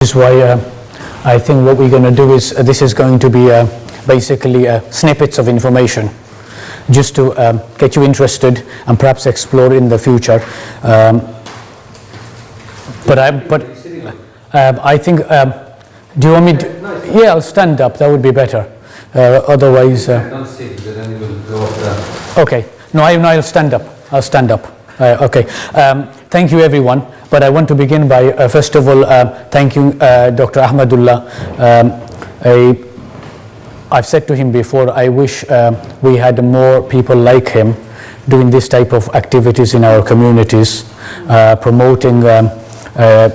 This is why I think what we're going to do is this is going to be basically snippets of information just to get you interested and perhaps explore in the future. I think, do you want me to? Yeah, I'll stand up, that would be better. Otherwise. Don't sit, because then you will go off the... Okay, no, I'll stand up. I'll stand up. Okay, thank you everyone. But I want to begin by, first of all, thanking Dr. Ahmadullah. I've said to him before, I wish we had more people like him doing this type of activities in our communities, promoting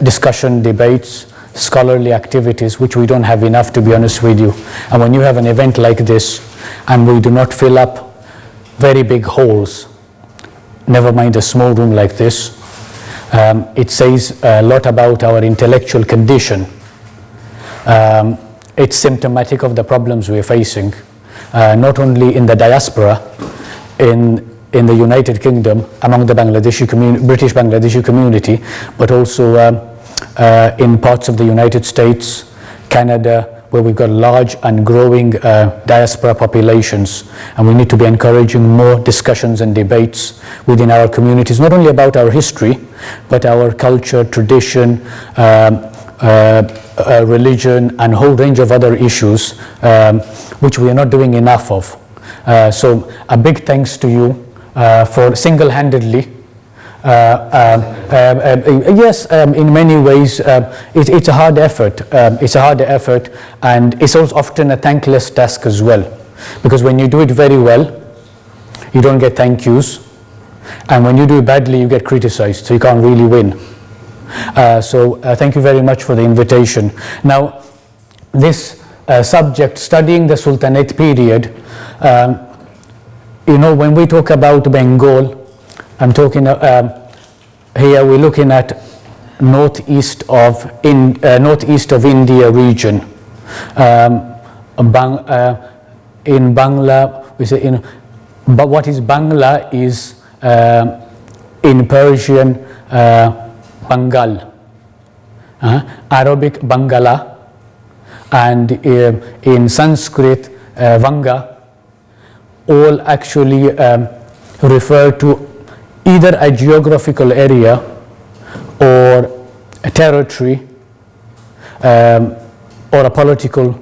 discussion, debates, scholarly activities, which we don't have enough, to be honest with you. And when you have an event like this, and we do not fill up very big halls, never mind a small room like this, it says a lot about our intellectual condition. It's symptomatic of the problems we're facing, not only in the diaspora, in the United Kingdom, among the British Bangladeshi community, but also in parts of the United States, Canada, where we've got large and growing diaspora populations, and we need to be encouraging more discussions and debates within our communities, not only about our history, but our culture, tradition, religion, and a whole range of other issues, which we are not doing enough of. So a big thanks to you for single-handedly yes, in many ways, it's a hard effort. It's a hard effort, and it's also often a thankless task as well. Because when you do it very well, you don't get thank yous, and when you do it badly, you get criticized, so you can't really win. So thank you very much for the invitation. Now, this subject, studying the Sultanate period, you know, when we talk about Bengal, I'm talking here we're looking at northeast of India region. In Bangla, we say but what is Bangla is in Persian Bengal, Arabic Bangala, and in Sanskrit Vanga, all actually refer to either a geographical area or a territory or a political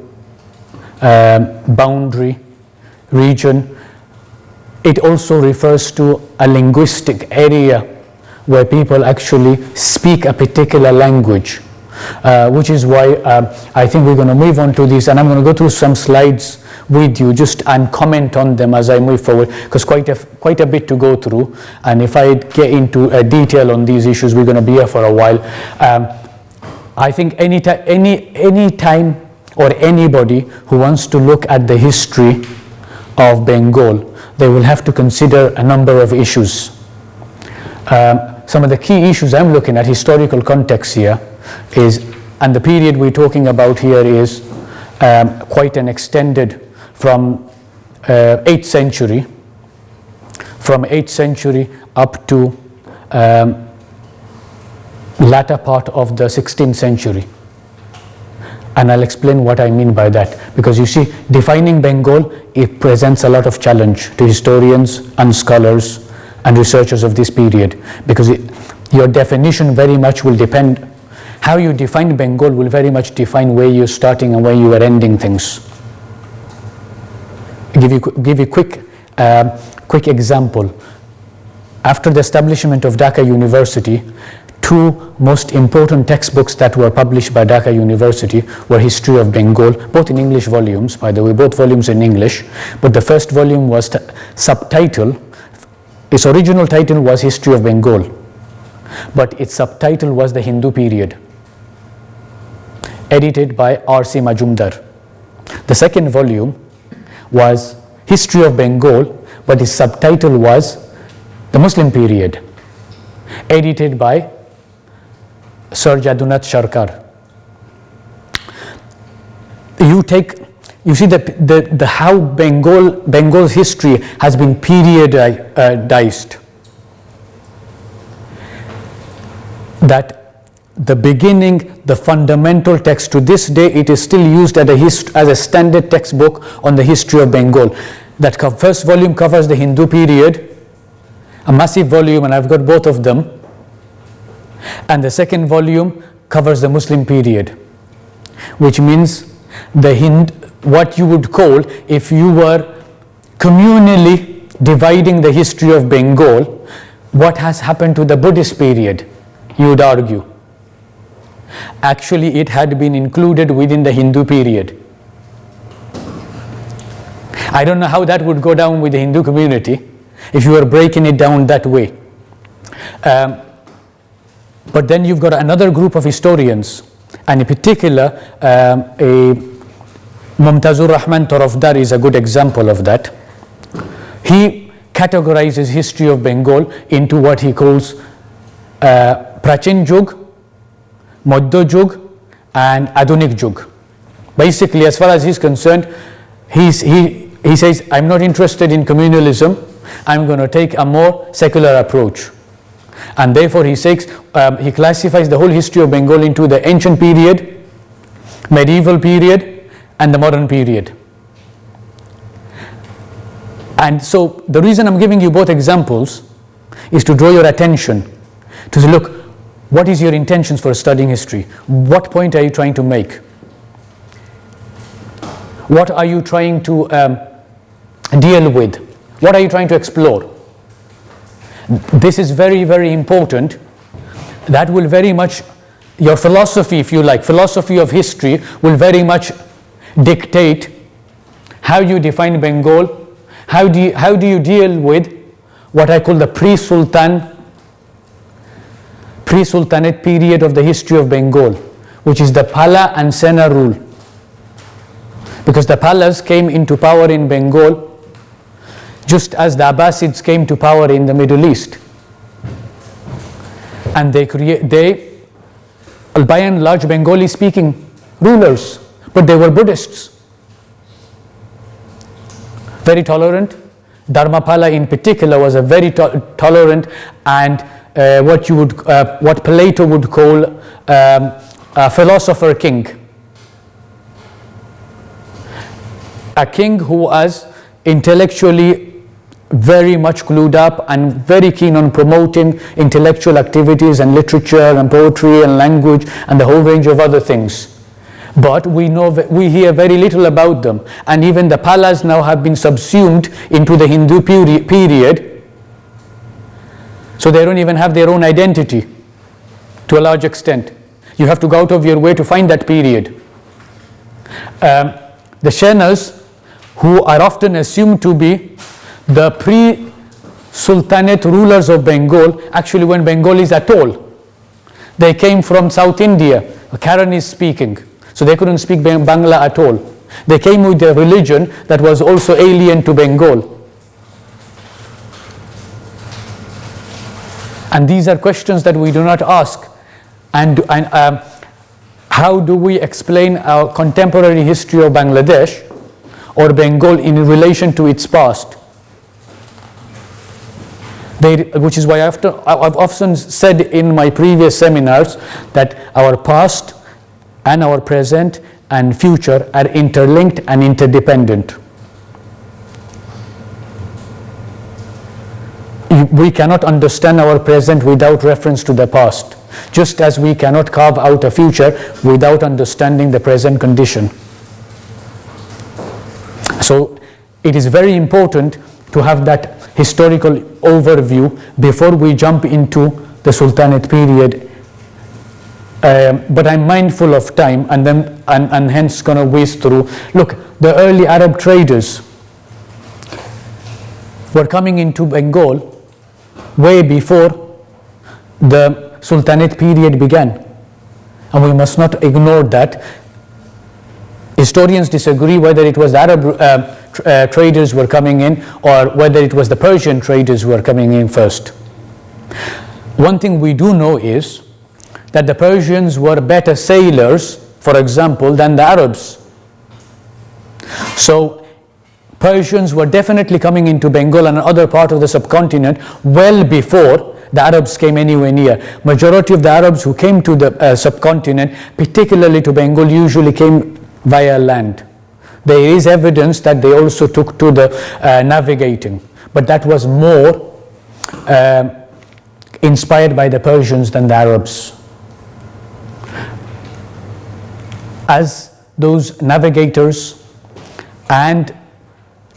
boundary region. It also refers to a linguistic area where people actually speak a particular language, which is why I think we're going to move on to this, and I'm going to go through some slides with you just and comment on them as I move forward, because quite a bit to go through, and if I get into detail on these issues, we're going to be here for a while. I think any time or anybody who wants to look at the history of Bengal, they will have to consider a number of issues. Some of the key issues I'm looking at, historical context here, is, and the period we're talking about here is quite an extended from 8th century, up to latter part of the 16th century. And I'll explain what I mean by that, because you see, defining Bengal, it presents a lot of challenge to historians and scholars and researchers of this period, because your definition very much will depend, how you define Bengal will very much define where you're starting and where you are ending things. Give you quick example. After the establishment of Dhaka University, two most important textbooks that were published by Dhaka University were History of Bengal, both in English volumes, by the way, both volumes in English, but the first volume was subtitled, its original title was History of Bengal, but its subtitle was the Hindu period, edited by R.C. Majumdar. The second volume was History of Bengal, but its subtitle was the Muslim period, edited by Sir Jadunath Sarkar. You see the how Bengal's history has been periodized. That the beginning, the fundamental text. To this day, it is still used as a standard textbook on the history of Bengal. That first volume covers the Hindu period, a massive volume, and I've got both of them. And the second volume covers the Muslim period, which means what you would call, if you were communally dividing the history of Bengal, what has happened to the Buddhist period, you would argue. Actually, it had been included within the Hindu period. I don't know how that would go down with the Hindu community if you were breaking it down that way. But then you've got another group of historians, and in particular, Mumtazur Rahman Tarafdar is a good example of that. He categorizes history of Bengal into what he calls Prachin Jug, Madhya Jug, and Adunik Jug. Basically, as far as he's concerned, he says, I'm not interested in communalism, I'm going to take a more secular approach. And therefore he says, he classifies the whole history of Bengal into the ancient period, medieval period, and the modern period. And so the reason I'm giving you both examples is to draw your attention to say, look, what is your intentions for studying history? What point are you trying to make? What are you trying to deal with? What are you trying to explore? This is very, very important. That will very much, your philosophy, if you like, philosophy of history will very much dictate how you define Bengal, how do you deal with what I call the pre-Sultanate period of the history of Bengal, which is the Pala and Sena rule. Because the Palas came into power in Bengal just as the Abbasids came to power in the Middle East. And they by and large, Bengali speaking rulers, but they were Buddhists. Very tolerant. Dharmapala in particular was a very tolerant and what Plato would call a philosopher king. A king who was intellectually very much glued up and very keen on promoting intellectual activities and literature and poetry and language and the whole range of other things. But we hear very little about them, and even the Palas now have been subsumed into the Hindu period, so they don't even have their own identity to a large extent. You have to go out of your way to find that period. The Shenas, who are often assumed to be the pre-Sultanate rulers of Bengal, actually weren't Bengalis at all. They came from South India, Karanese speaking, so they couldn't speak Bangla at all. They came with a religion that was also alien to Bengal. And these are questions that we do not ask. And how do we explain our contemporary history of Bangladesh or Bengal in relation to its past? Which is why I've often said in my previous seminars that our past and our present and future are interlinked and interdependent. We cannot understand our present without reference to the past, just as we cannot carve out a future without understanding the present condition. So it is very important to have that historical overview before we jump into the Sultanate period. But I'm mindful of time and hence going to whiz through. Look, the early Arab traders were coming into Bengal way before the Sultanate period began, and we must not ignore that. Historians disagree whether it was the Arab traders were coming in or whether it was the Persian traders who were coming in first. One thing we do know is that the Persians were better sailors, for example, than the Arabs. So Persians were definitely coming into Bengal and other part of the subcontinent well before the Arabs came anywhere near. Majority of the Arabs who came to the subcontinent, particularly to Bengal, usually came via land. There is evidence that they also took to the navigating, but that was more inspired by the Persians than the Arabs. As those navigators and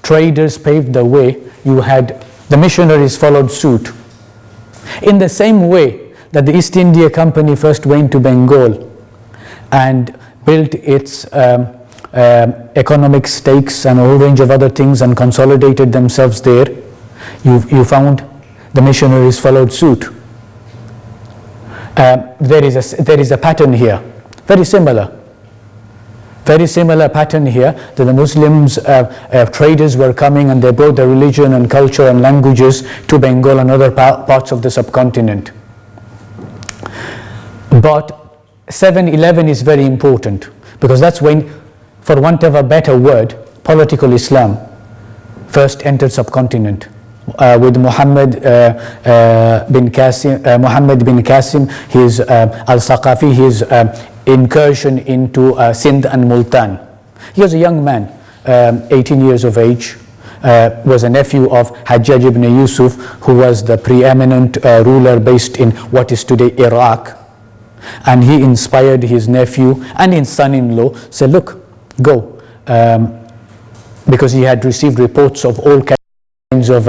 traders paved the way, you had the missionaries followed suit. In the same way that the East India Company first went to Bengal and built its economic stakes and a whole range of other things and consolidated themselves there, you found the missionaries followed suit. There is a pattern here, very similar pattern here, that the Muslims traders were coming and they brought their religion and culture and languages to Bengal and other parts of the subcontinent. But 711 is very important, because that's when, for want of a better word, political Islam first entered subcontinent. With Mohammad bin Qasim, his al-Saqafi, his incursion into Sindh and Multan. He was a young man, 18 years of age, was a nephew of Hajjaj ibn Yusuf, who was the preeminent ruler based in what is today Iraq. And he inspired his nephew and his son-in-law, said, look, go. Because he had received reports of all kinds of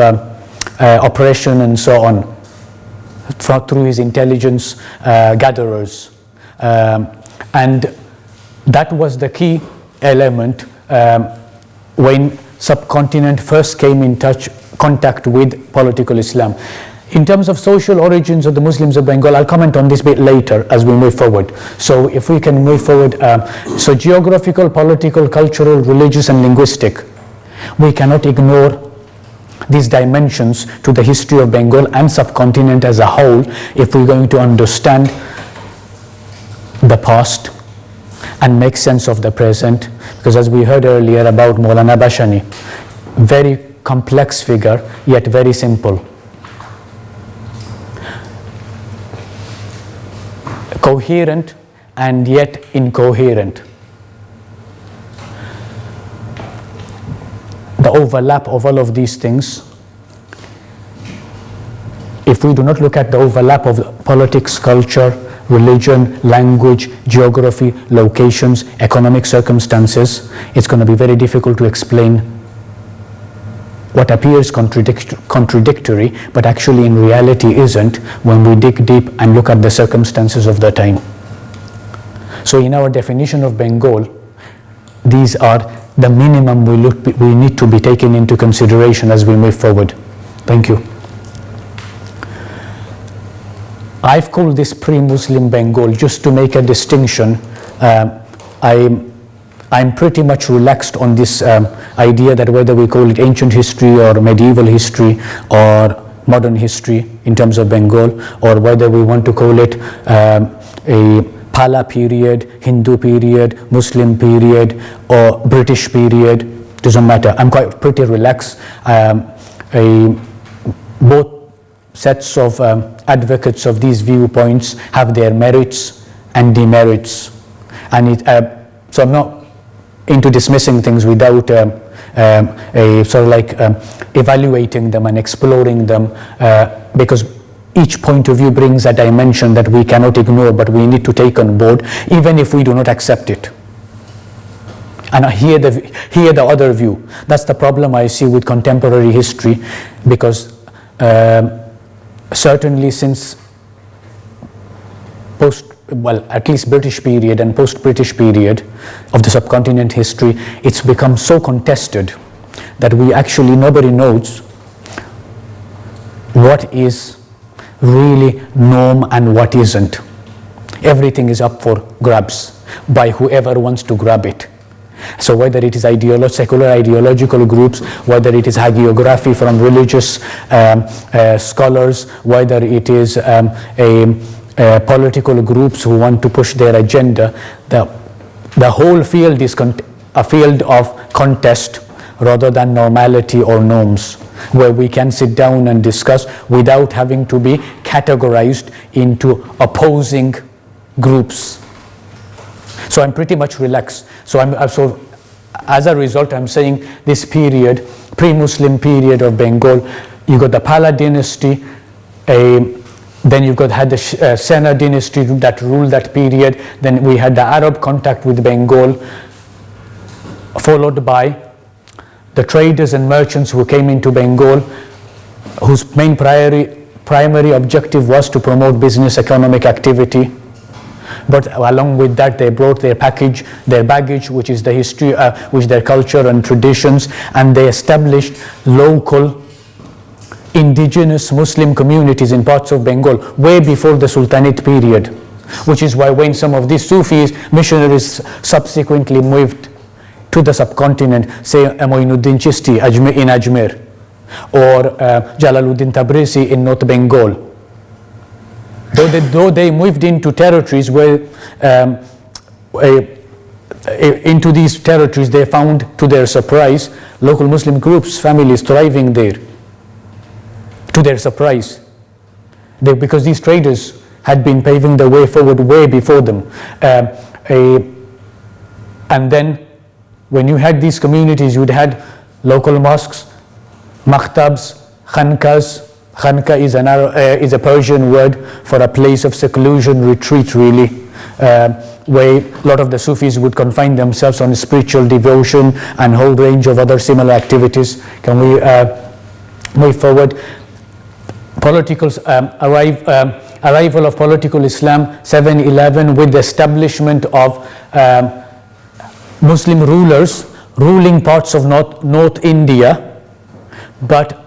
oppression and so on through his intelligence gatherers. And that was the key element when subcontinent first came in contact with political Islam. In terms of social origins of the Muslims of Bengal, I'll comment on this bit later as we move forward. So if we can move forward, so geographical, political, cultural, religious and linguistic, we cannot ignore these dimensions to the history of Bengal and subcontinent as a whole if we're going to understand the past and make sense of the present. Because as we heard earlier about Maulana Bashani, very complex figure yet very simple. Coherent and yet incoherent. The overlap of all of these things, if we do not look at the overlap of politics, culture, religion, language, geography, locations, economic circumstances, it's going to be very difficult to explain what appears contradictory, but actually in reality isn't when we dig deep and look at the circumstances of the time. So in our definition of Bengal, these are the minimum we need to be taken into consideration as we move forward. Thank you. I've called this pre-Muslim Bengal just to make a distinction. I'm pretty much relaxed on this idea that whether we call it ancient history or medieval history or modern history in terms of Bengal, or whether we want to call it a Pala period, Hindu period, Muslim period, or British period, doesn't matter. I'm quite pretty relaxed. Both sets of advocates of these viewpoints have their merits and demerits, and so I'm not into dismissing things without evaluating them and exploring them, because each point of view brings a dimension that we cannot ignore, but we need to take on board, even if we do not accept it. And hear the other view. That's the problem I see with contemporary history, because certainly since at least British period and post-British period of the subcontinent history, it's become so contested that nobody knows what is really norm and what isn't. Everything is up for grabs by whoever wants to grab it. So whether it is secular ideological groups, whether it is hagiography from religious scholars, whether it is political groups who want to push their agenda, the whole field is a field of contest rather than normality or norms, where we can sit down and discuss without having to be categorized into opposing groups. So I'm pretty much relaxed. So as a result, I'm saying this period, pre-Muslim period of Bengal, you got the Pala dynasty, then you had the Sena dynasty that ruled that period. Then we had the Arab contact with Bengal, followed by the traders and merchants who came into Bengal, whose main primary objective was to promote business economic activity. But along with that, they brought their baggage, which is the history, which their culture and traditions, and they established local indigenous Muslim communities in parts of Bengal way before the Sultanate period, which is why when some of these Sufis missionaries subsequently moved to the subcontinent, say Moinuddin Chishti in Ajmer, or Jalaluddin Tabrisi in North Bengal, though they moved into territories where into these territories they found, to their surprise, local Muslim groups, families thriving there. To their surprise, because these traders had been paving the way forward way before them. And then when you had these communities, you had local mosques, maktabs, khankas. Khanka is a Persian word for a place of seclusion, retreat really, where a lot of the Sufis would confine themselves on spiritual devotion and a whole range of other similar activities. Can we move forward? Political arrival of political Islam, 711, with the establishment of Muslim rulers ruling parts of North India. But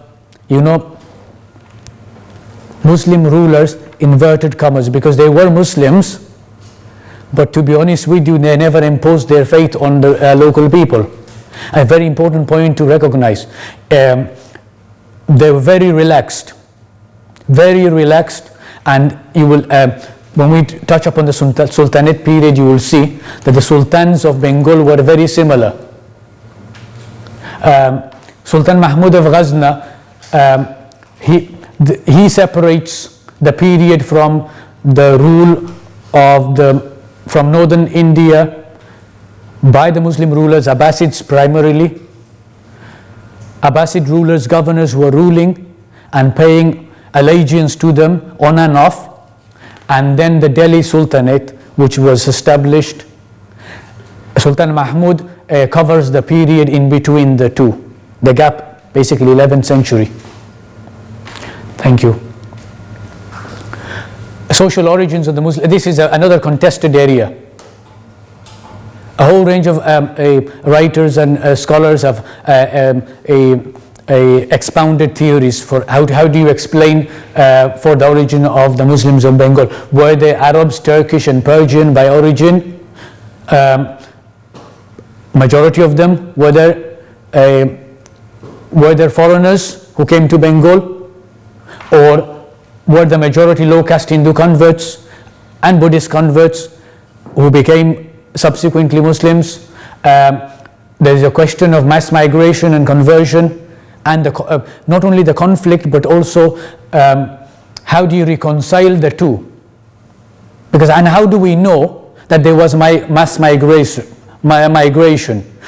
Muslim rulers, inverted commas, because they were Muslims, but to be honest with you, they never imposed their faith on the local people. A very important point to recognize. They were very relaxed, and you will, when we touch upon the Sultanate period, you will see that the sultans of Bengal were very similar. Sultan Mahmud of Ghazna, he separates the period from the rule of from northern India by the Muslim rulers, Abbasids primarily. Abbasid rulers, governors were ruling and paying allegiance to them on and off, and then the Delhi Sultanate, which was established. Sultan Mahmud covers the period in between the two, the gap, basically 11th century. Thank you. Social origins of the Muslim. This is another contested area. A whole range of writers and scholars have expounded theories for how do you explain for the origin of the Muslims of Bengal. Were they Arabs, Turkish and Persian by origin? Majority of them were there foreigners who came to Bengal, or were the majority low caste Hindu converts and Buddhist converts who became subsequently Muslims? There is a question of mass migration and conversion, and not only the conflict, but also how do you reconcile the two? And how do we know that there was mass migration?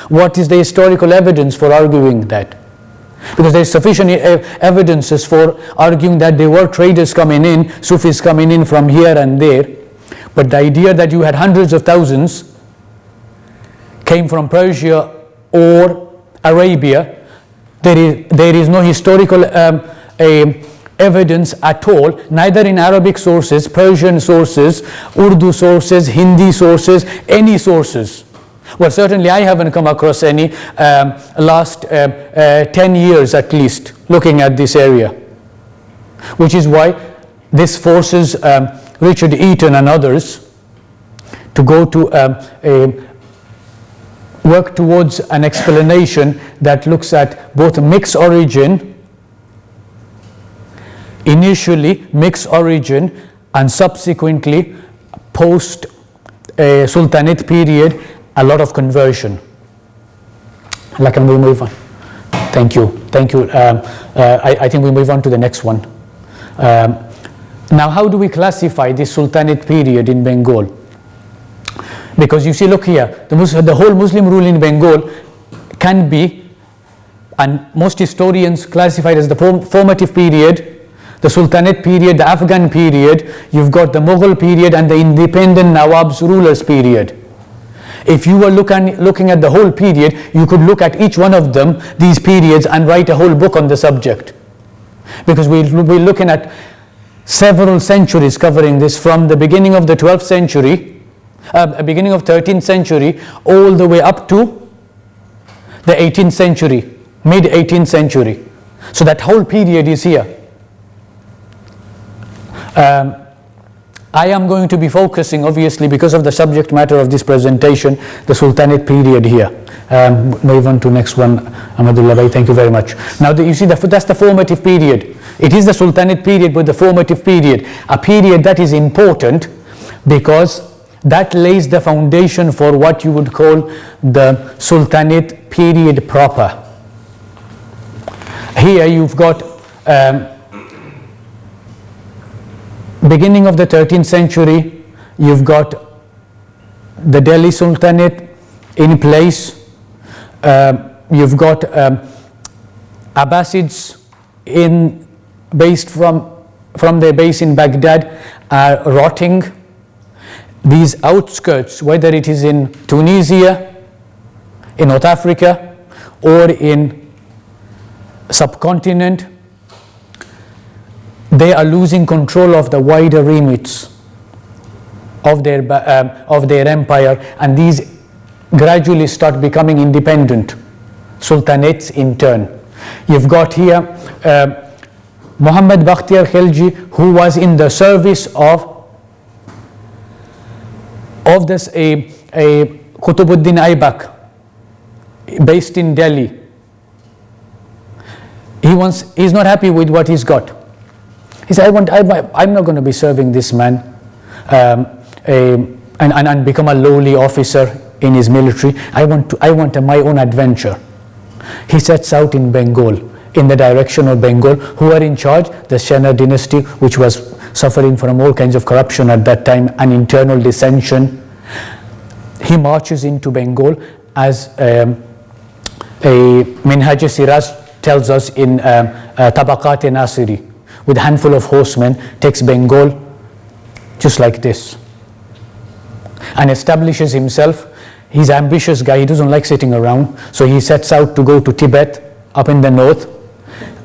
What is the historical evidence for arguing that? Because there is sufficient evidences for arguing that there were traders coming in, Sufis coming in from here and there, but the idea that you had hundreds of thousands came from Persia or Arabia, there is no historical evidence at all, neither in Arabic sources, Persian sources, Urdu sources, Hindi sources, any sources. Well, certainly I haven't come across any last 10 years at least looking at this area, which is why this forces Richard Eaton and others to go to work towards an explanation that looks at both mixed origin, initially mixed origin, and subsequently post Sultanate period, a lot of conversion. Can we move on? Thank you. I think we move on to the next one. Now, how do we classify this Sultanate period in Bengal? Because you see, look here, the whole Muslim rule in Bengal can be, and most historians classify it as the formative period, the Sultanate period, the Afghan period, you've got the Mughal period and the independent Nawabs rulers period. If you were looking at the whole period, you could look at each one of them, these periods, and write a whole book on the subject. Because we're looking at several centuries covering this, from the beginning of the 12th century, beginning of 13th century, all the way up to the 18th century, mid 18th century. So that whole period is here. I am going to be focusing, obviously, because of the subject matter of this presentation, the Sultanate period here. Move on to next one, Ahmadullah Bhai, thank you very much. Now, you see, that's the formative period. It is the Sultanate period, but the formative period, a period that is important because that lays the foundation for what you would call the Sultanate period proper. Here you've got beginning of the 13th century, you've got the Delhi Sultanate in place. You've got Abbasids based from their base in Baghdad are rotting. These outskirts, whether it is in Tunisia, in North Africa, or in subcontinent, they are losing control of the wider remits of their empire, and these gradually start becoming independent sultanates in turn. You've got here Mohammad Baqir Khilji, who was in the service of this Qutbuddin Aibak, based in Delhi. He's not happy with what he's got. He said, I'm not going to be serving this man and become a lowly officer in his military. I want my own adventure. He sets out in Bengal, in the direction of Bengal. Who are in charge? The Shana dynasty, which was suffering from all kinds of corruption at that time and internal dissension. He marches into Bengal as a Minhaj Siraj tells us in Tabaqat-e Nasiri, with a handful of horsemen, takes Bengal just like this and establishes himself. He's an ambitious guy, he doesn't like sitting around, so he sets out to go to Tibet up in the north.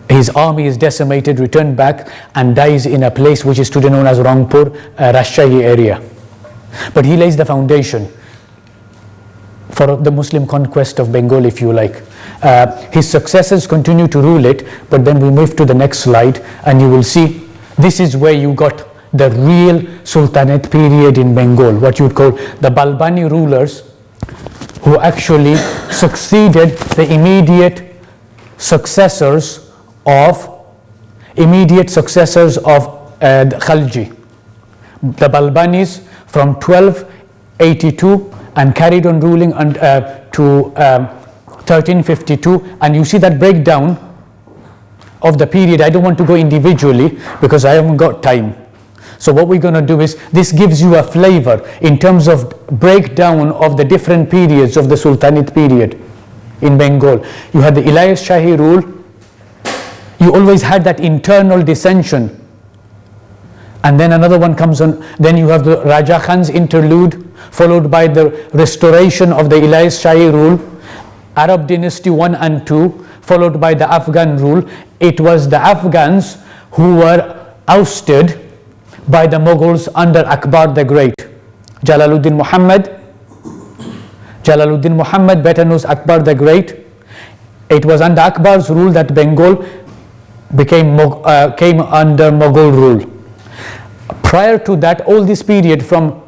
His army is decimated, returned back, and dies in a place which is today known as Rangpur, Rajshahi area. But he lays the foundation for the Muslim conquest of Bengal, if you like. His successors continue to rule it, but then we move to the next slide and you will see this is where you got the real Sultanate period in Bengal, what you would call the Balbani rulers, who actually succeeded the immediate successors of the Khalji. The Balbanis from 1282 and carried on ruling to 1352, and you see that breakdown of the period. I don't want to go individually because I haven't got time. So what we're going to do is, this gives you a flavor in terms of breakdown of the different periods of the Sultanate period in Bengal. You had the Ilayas Shahi rule. You always had that internal dissension. And then another one comes on, then you have the Raja Khan's interlude, followed by the restoration of the Ilayas Shahi rule, Arab dynasty 1 and 2, followed by the Afghan rule. It was the Afghans who were ousted by the Mughals under Akbar the Great. Jalaluddin Muhammad, better known as Akbar the Great. It was under Akbar's rule that Bengal came under Mughal rule. Prior to that, all this period from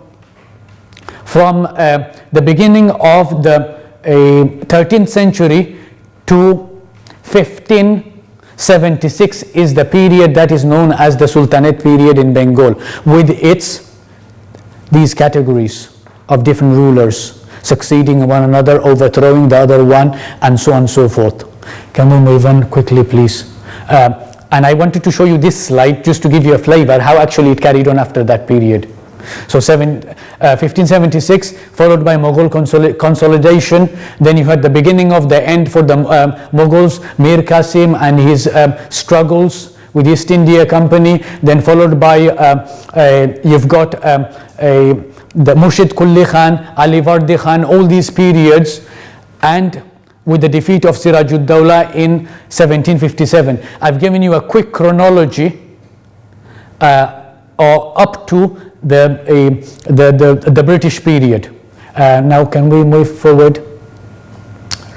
the beginning of the 13th century to 1576 is the period that is known as the Sultanate period in Bengal, with these categories of different rulers succeeding one another, overthrowing the other one, and so on and so forth. Can we move on quickly, please? And I wanted to show you this slide just to give you a flavor how actually it carried on after that period. So 1576 followed by Mughal consolidation. Then you had the beginning of the end for the Mughals, Mir Qasim and his struggles with the East India Company. Then followed by you've got the Murshid Kulli Khan, Ali Vardi Khan, all these periods, and with the defeat of Siraj-ud-Dawla in 1757. I've given you a quick chronology up to the British period. Now can we move forward?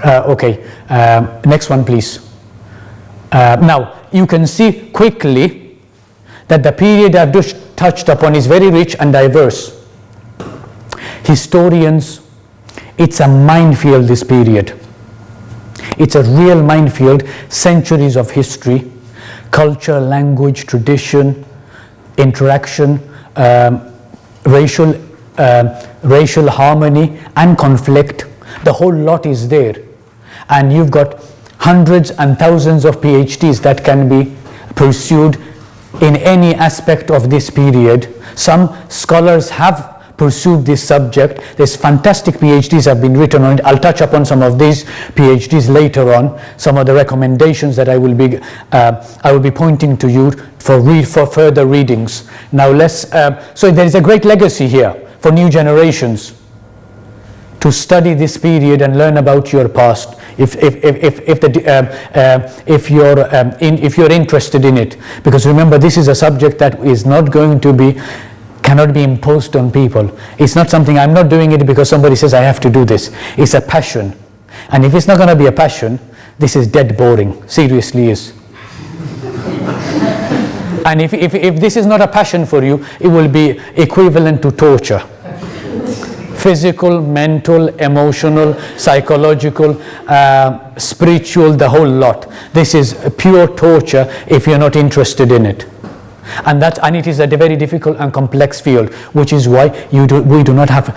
Okay, next one please. Now you can see quickly that the period I've just touched upon is very rich and diverse. Historians, it's a minefield, this period. It's a real minefield, centuries of history, culture, language, tradition, interaction, racial harmony and conflict. The whole lot is there. And you've got hundreds and thousands of PhDs that can be pursued in any aspect of this period. Some scholars have pursued this subject. There's fantastic PhDs have been written on it. I'll touch upon some of these PhDs later on, some of the recommendations that I will be pointing to you for further readings. Now so there is a great legacy here for new generations to study this period and learn about your past if you're interested in it, because remember, this is a subject that is not going to be cannot be imposed on people. It's not something, I'm not doing it because somebody says I have to do this. It's a passion, and if it's not going to be a passion, this is dead boring. Seriously is. And if this is not a passion for you, it will be equivalent to torture. Physical, mental, emotional, psychological, spiritual, the whole lot. This is pure torture if you're not interested in it. And it is a very difficult and complex field, which is why we do not have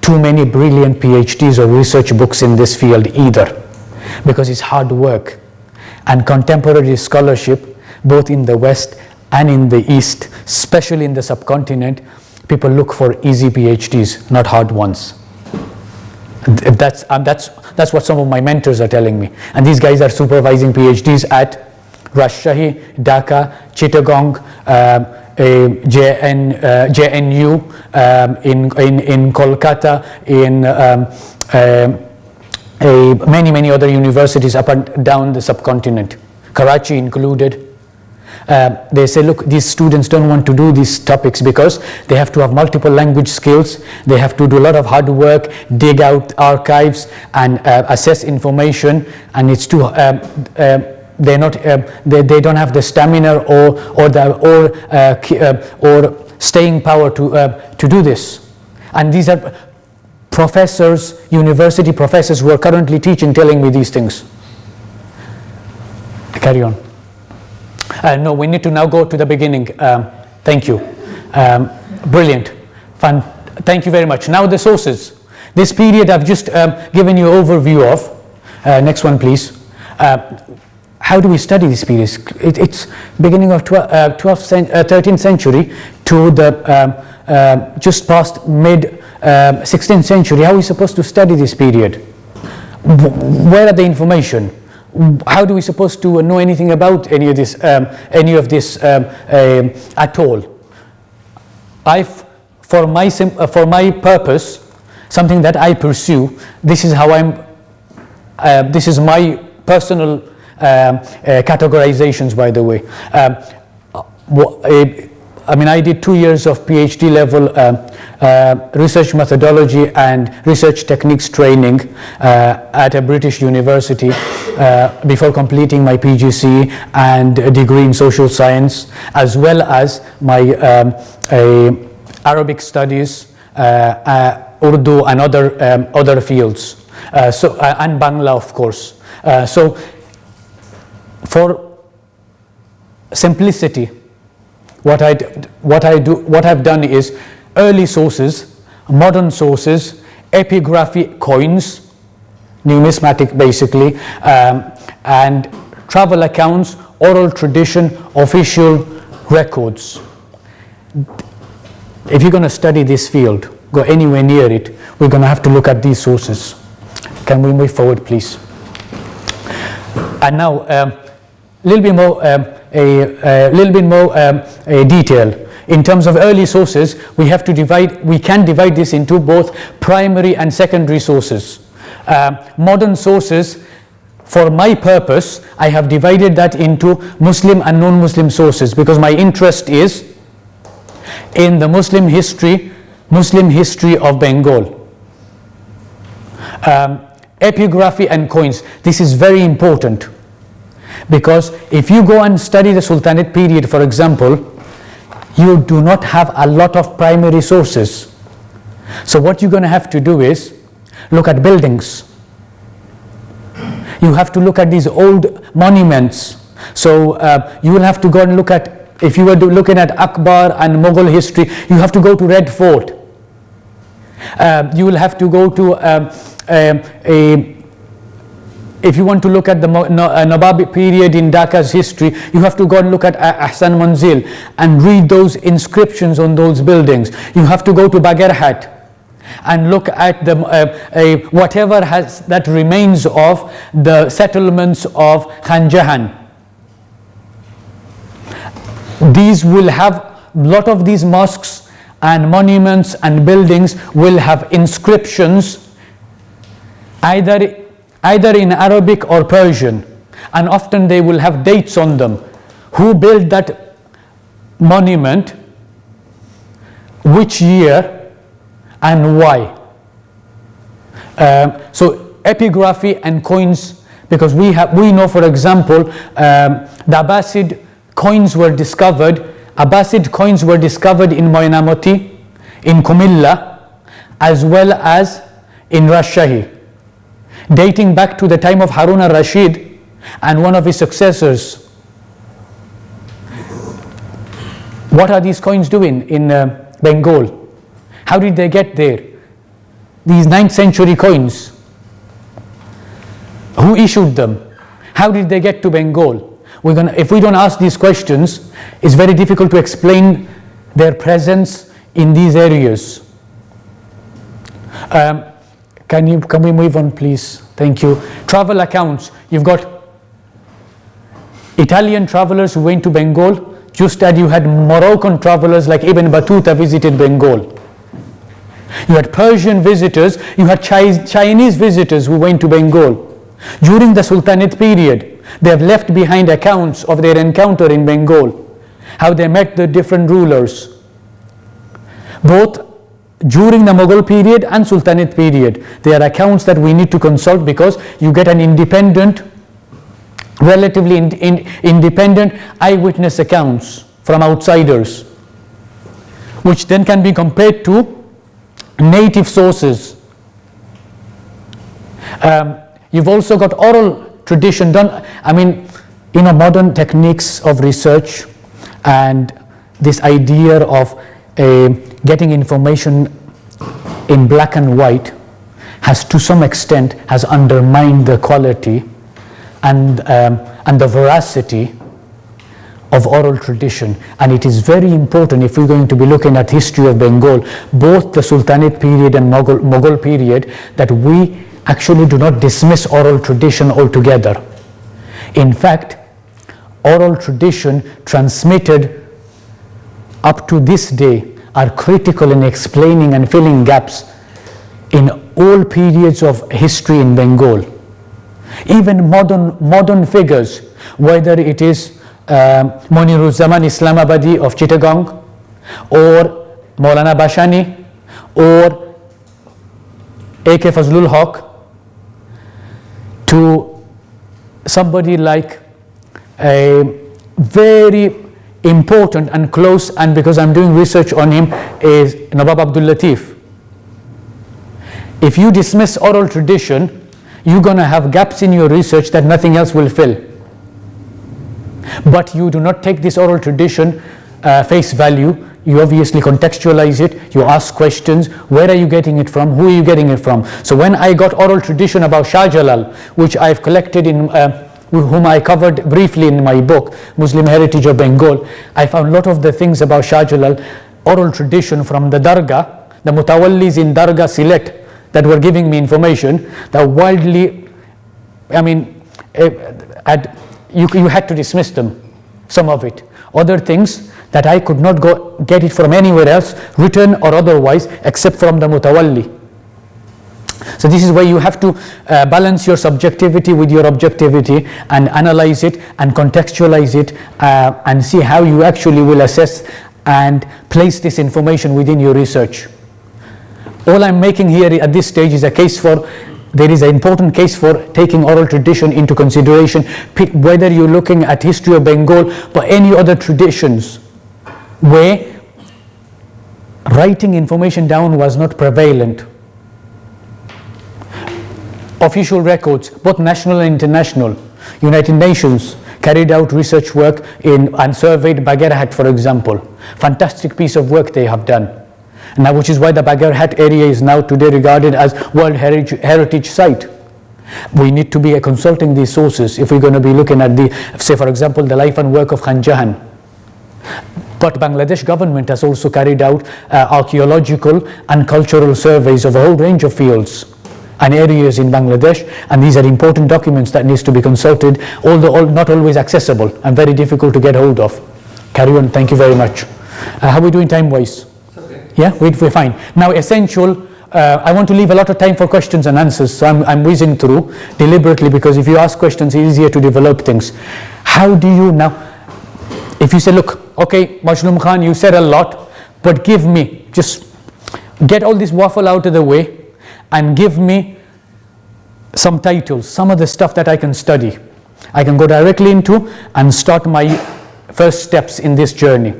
too many brilliant PhDs or research books in this field either, because it's hard work. And contemporary scholarship, both in the West and in the East, especially in the subcontinent, people look for easy PhDs, not hard ones. That's what some of my mentors are telling me. And these guys are supervising PhDs at Rajshahi, Dhaka, Chittagong, JNU, in Kolkata, in many other universities up and down the subcontinent, Karachi included. They say, look, these students don't want to do these topics because they have to have multiple language skills, they have to do a lot of hard work, dig out archives and assess information, and it's too they don't have the stamina or staying power to do this. And these are professors, university professors who are currently teaching, telling me these things. Carry on. No, we need to now go to the beginning. Thank you. Brilliant. Fun. Thank you very much. Now the sources. This period I've just given you an overview of. Next one, please. How do we study this period? It's beginning of 13th century to the just past mid 16th century. How are we supposed to study this period? Where are the information? How do we supposed to know anything about any of this at all? For my purpose, something that I pursue, this is how this is my personal categorizations, by the way. I did 2 years of PhD level research methodology and research techniques training at a British university before completing my PGCE and a degree in social science, as well as my Arabic studies, Urdu and other fields, and Bangla, of course. So for simplicity, what I've done is early sources, modern sources, epigraphy coins, numismatic basically, and travel accounts oral tradition, official records. If you're going to study this field, go anywhere near it, we're going to have to look at these sources. Can we move forward, please? And now, a little bit more detail. In terms of early sources, we can divide this into both primary and secondary sources. Modern sources, for my purpose, I have divided that into Muslim and non-Muslim sources because my interest is in the Muslim history of Bengal. Epigraphy and coins. This is very important because if you go and study the Sultanate period, for example, you do not have a lot of primary sources. So what you're going to have to do is look at buildings. You have to look at these old monuments. So you will have to go and look at, if you were looking at Akbar and Mughal history, you have to go to Red Fort. You will have to go to if you want to look at the Nawabi period in Dhaka's history, you have to go and look at Ahsan Manzil and read those inscriptions on those buildings. You have to go to Bagarhat and look at the whatever that remains of the settlements of Khan Jahan. These will have, a lot of these mosques and monuments and buildings will have inscriptions either in Arabic or Persian, and often they will have dates on them. Who built that monument, which year, and why. So epigraphy and coins, because we know, for example, the Abbasid coins were discovered. Abbasid coins were discovered in Moynamoti, in Kumilla, as well as in Rajshahi, dating back to the time of Harun al-Rashid and one of his successors. What are these coins doing in Bengal? How did they get there? These 9th century coins. Who issued them? How did they get to Bengal? If we don't ask these questions, it's very difficult to explain their presence in these areas. Can we move on, please? Thank you. Travel accounts. You've got Italian travelers who went to Bengal, just as you had Moroccan travelers like Ibn Battuta visited Bengal. You had Persian visitors, you had Chinese visitors who went to Bengal. During the Sultanate period, they have left behind accounts of their encounter in Bengal, how they met the different rulers, both during the Mughal period and Sultanate period. They are accounts that we need to consult because you get an independent, relatively independent eyewitness accounts from outsiders, which then can be compared to native sources. You've also got oral tradition done. Modern techniques of research and this idea of getting information in black and white has to some extent has undermined the quality and the veracity of oral tradition. And it is very important, if we're going to be looking at history of Bengal, both the Sultanate period and Mughal period, that we actually do not dismiss oral tradition altogether. In fact, oral tradition transmitted up to this day are critical in explaining and filling gaps in all periods of history in Bengal. Even modern figures, whether it is Moniruzzaman Islamabadi of Chittagong, or Maulana Bashani, or A.K. Fazlul Haq, to somebody like a very important and close, and because I'm doing research on him, is Nawab Abdul Latif. If you dismiss oral tradition, you're going to have gaps in your research that nothing else will fill. But you do not take this oral tradition face value. You obviously contextualize it, you ask questions, where are you getting it from, who are you getting it from? So when I got oral tradition about Shah Jalal, which I've collected in whom I covered briefly in my book, Muslim Heritage of Bengal, I found a lot of the things about Shah Jalal, oral tradition from the Dargah, the Mutawallis in Dargah Sylhet that were giving me information, that wildly, I mean, you had to dismiss them, some of it. Other things that I could not get it from anywhere else, written or otherwise, except from the Mutawalli. So this is where you have to balance your subjectivity with your objectivity and analyze it and contextualize it and see how you actually will assess and place this information within your research. All I'm making here at this stage is a case for, there is an important case for taking oral tradition into consideration, whether you're looking at history of Bengal or any other traditions where writing information down was not prevalent. Official records, both national and international, United Nations carried out research work and surveyed Bagherhat, for example. Fantastic piece of work they have done. Now, which is why the Bagherhat area is now today regarded as World Heritage Site. We need to be consulting these sources if we're going to be looking at the, say for example, the life and work of Khan Jahan. But Bangladesh government has also carried out archaeological and cultural surveys of a whole range of fields and areas in Bangladesh, and these are important documents that needs to be consulted, although not always accessible and very difficult to get hold of. Carry on, thank you very much. How are we doing time-wise? Okay. Yeah, we're fine. Now essential, I want to leave a lot of time for questions and answers, so I'm whizzing through deliberately, because if you ask questions, it's easier to develop things. How do you now, if you say, look, okay, Mojlum Khan, you said a lot, but give me, just get all this waffle out of the way and give me some titles, some of the stuff that I can study. I can go directly into and start my first steps in this journey.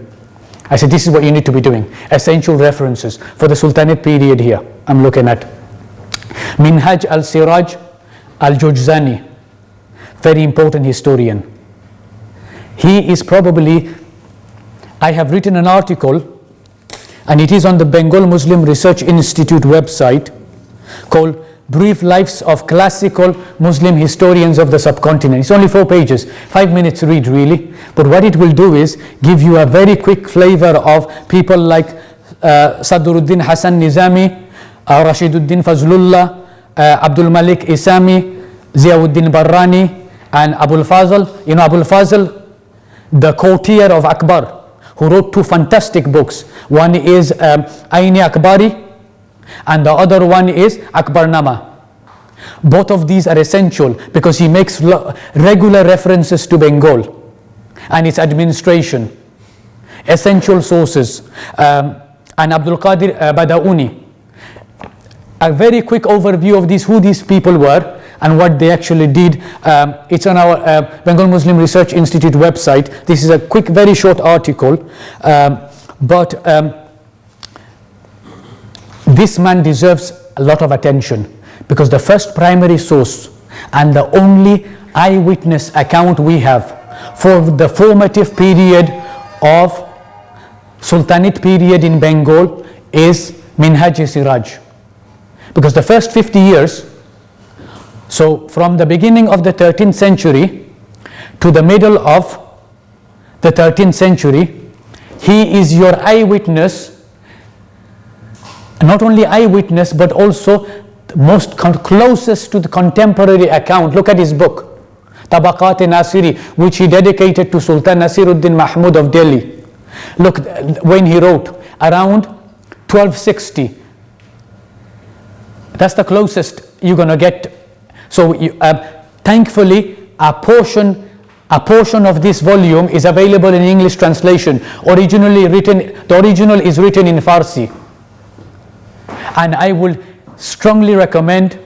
I said, this is what you need to be doing. Essential references for the Sultanate period here. I'm looking at Minhaj al-Siraj al-Jujzani, very important historian. He is probably, I have written an article, and it is on the Bengal Muslim Research Institute website, called Brief Lives of Classical Muslim Historians of the Subcontinent. It's only 4 pages, 5 minutes read really, but what it will do is give you a very quick flavor of people like Sadruddin Hassan Nizami, Rashiduddin Fazlullah, Abdul Malik Isami, Ziauddin Barrani, and Abul Fazl. You know Abul Fazl, the courtier of Akbar, who wrote 2 fantastic books. One is Aini Akbari, and the other one is Akbarnama. Both of these are essential because he makes regular references to Bengal and its administration. Essential sources. And Abdul Qadir Badauni. A very quick overview of who these people were and what they actually did. It's on our Bengal Muslim Research Institute website. This is a quick, very short article, but this man deserves a lot of attention because the first primary source and the only eyewitness account we have for the formative period of Sultanate period in Bengal is Minhaj-e-Siraj. Because the first 50 years, so from the beginning of the 13th century to the middle of the 13th century, he is your eyewitness. Not only eyewitness, but also most closest to the contemporary account. Look at his book, Tabaqat-e-Nasiri, which he dedicated to Sultan Nasiruddin Mahmud of Delhi. Look, when he wrote, around 1260. That's the closest you're going to get. So thankfully, a portion of this volume is available in English translation. The original is written in Farsi. And I will strongly recommend,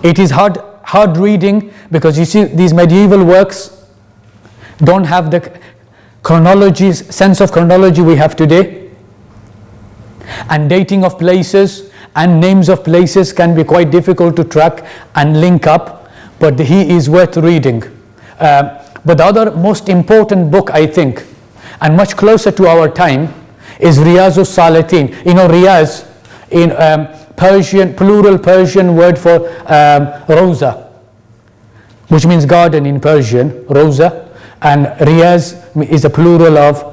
it is hard reading because you see these medieval works don't have the sense of chronology we have today, and dating of places and names of places can be quite difficult to track and link up, but he is worth reading. But the other most important book, I think, and much closer to our time, is Riyazus Salihin. You know, Riyaz in Persian, plural Persian word for Rosa. which means garden in Persian, Rosa, and Riyaz is a plural of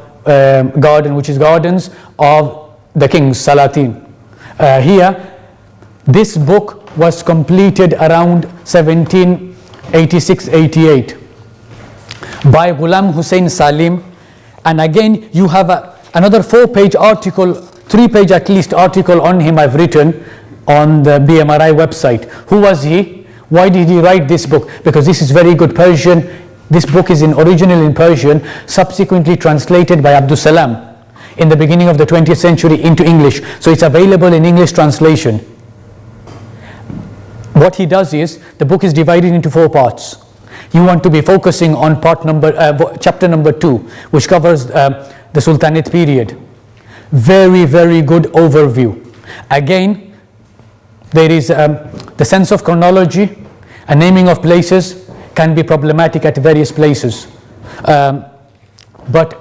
garden, which is gardens of the kings, Salatin. Here, this book was completed around 1786-88 by Ghulam Hussein Salim, and again you have another 4-page article, 3-page at least article on him I've written on the BMRI website. Who was he? Why did he write this book? Because this is very good Persian. This book is original in Persian, subsequently translated by Abdul Salam in the beginning of the 20th century into English. So it's available in English translation. What he does is, the book is divided into 4 parts. You want to be focusing on chapter number 2, which covers the Sultanate period. Very, very good overview. Again, there is the sense of chronology and naming of places can be problematic at various places. But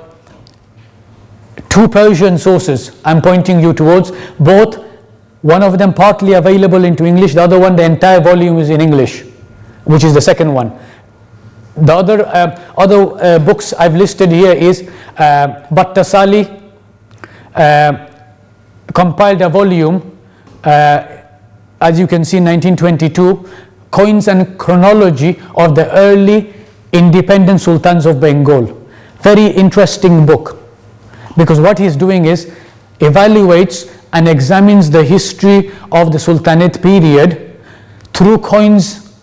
2 Persian sources I'm pointing you towards, both, one of them partly available into English, the other one, the entire volume is in English, which is the second one. The other books I've listed here is Battasali compiled a volume, as you can see, in 1922, Coins and Chronology of the Early Independent Sultans of Bengal. Very interesting book, because what he's doing is evaluates and examines the history of the Sultanate period through coins,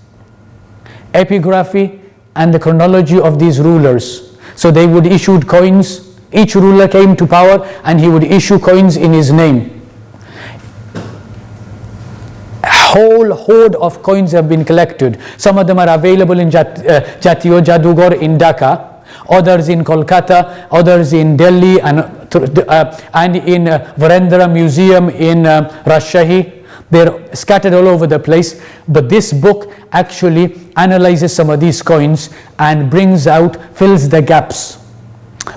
epigraphy, and the chronology of these rulers. So they would issue coins, each ruler came to power and he would issue coins in his name. A whole hoard of coins have been collected. Some of them are available in Jatiyo Jadughar in Dhaka, others in Kolkata, others in Delhi, and in Virendra Museum in Rajshahi. They're scattered all over the place, but this book actually analyzes some of these coins and fills the gaps.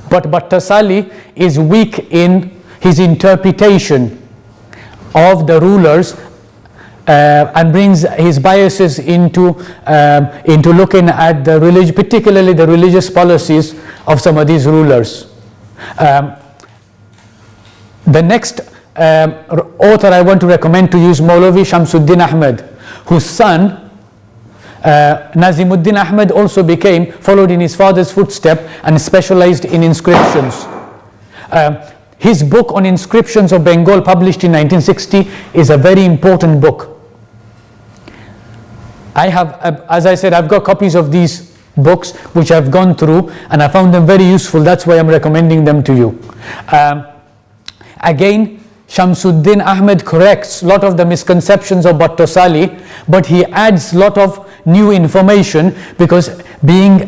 But Battasali is weak in his interpretation of the rulers and brings his biases into looking at the particularly the religious policies of some of these rulers. The next author I want to recommend to you is Maulavi Shamsuddin Ahmed, whose son Nazimuddin Ahmed also followed in his father's footsteps and specialized in inscriptions. His book on inscriptions of Bengal, published in 1960, is a very important book. I have, as I said, I've got copies of these books which I've gone through and I found them very useful. That's why I'm recommending them to you. Again, Shamsuddin Ahmed corrects a lot of the misconceptions of Battasali, but he adds a lot of new information because he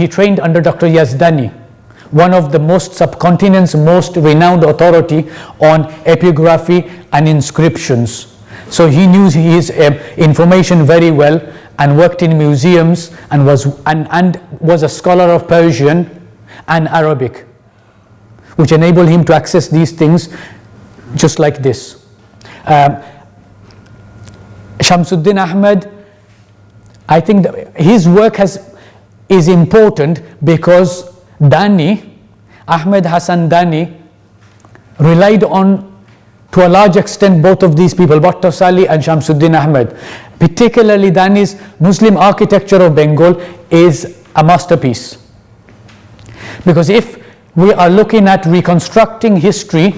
trained under Dr. Yazdani, one of the subcontinent's most renowned authority on epigraphy and inscriptions. So he knew his information very well and worked in museums and was a scholar of Persian and Arabic, which enabled him to access these things just like this. Shamsuddin Ahmed, I think his work is important because Dani, Ahmed Hassan Dani, relied on, to a large extent, both of these people, Battasali and Shamsuddin Ahmed. Particularly Dani's Muslim architecture of Bengal is a masterpiece. Because if we are looking at reconstructing history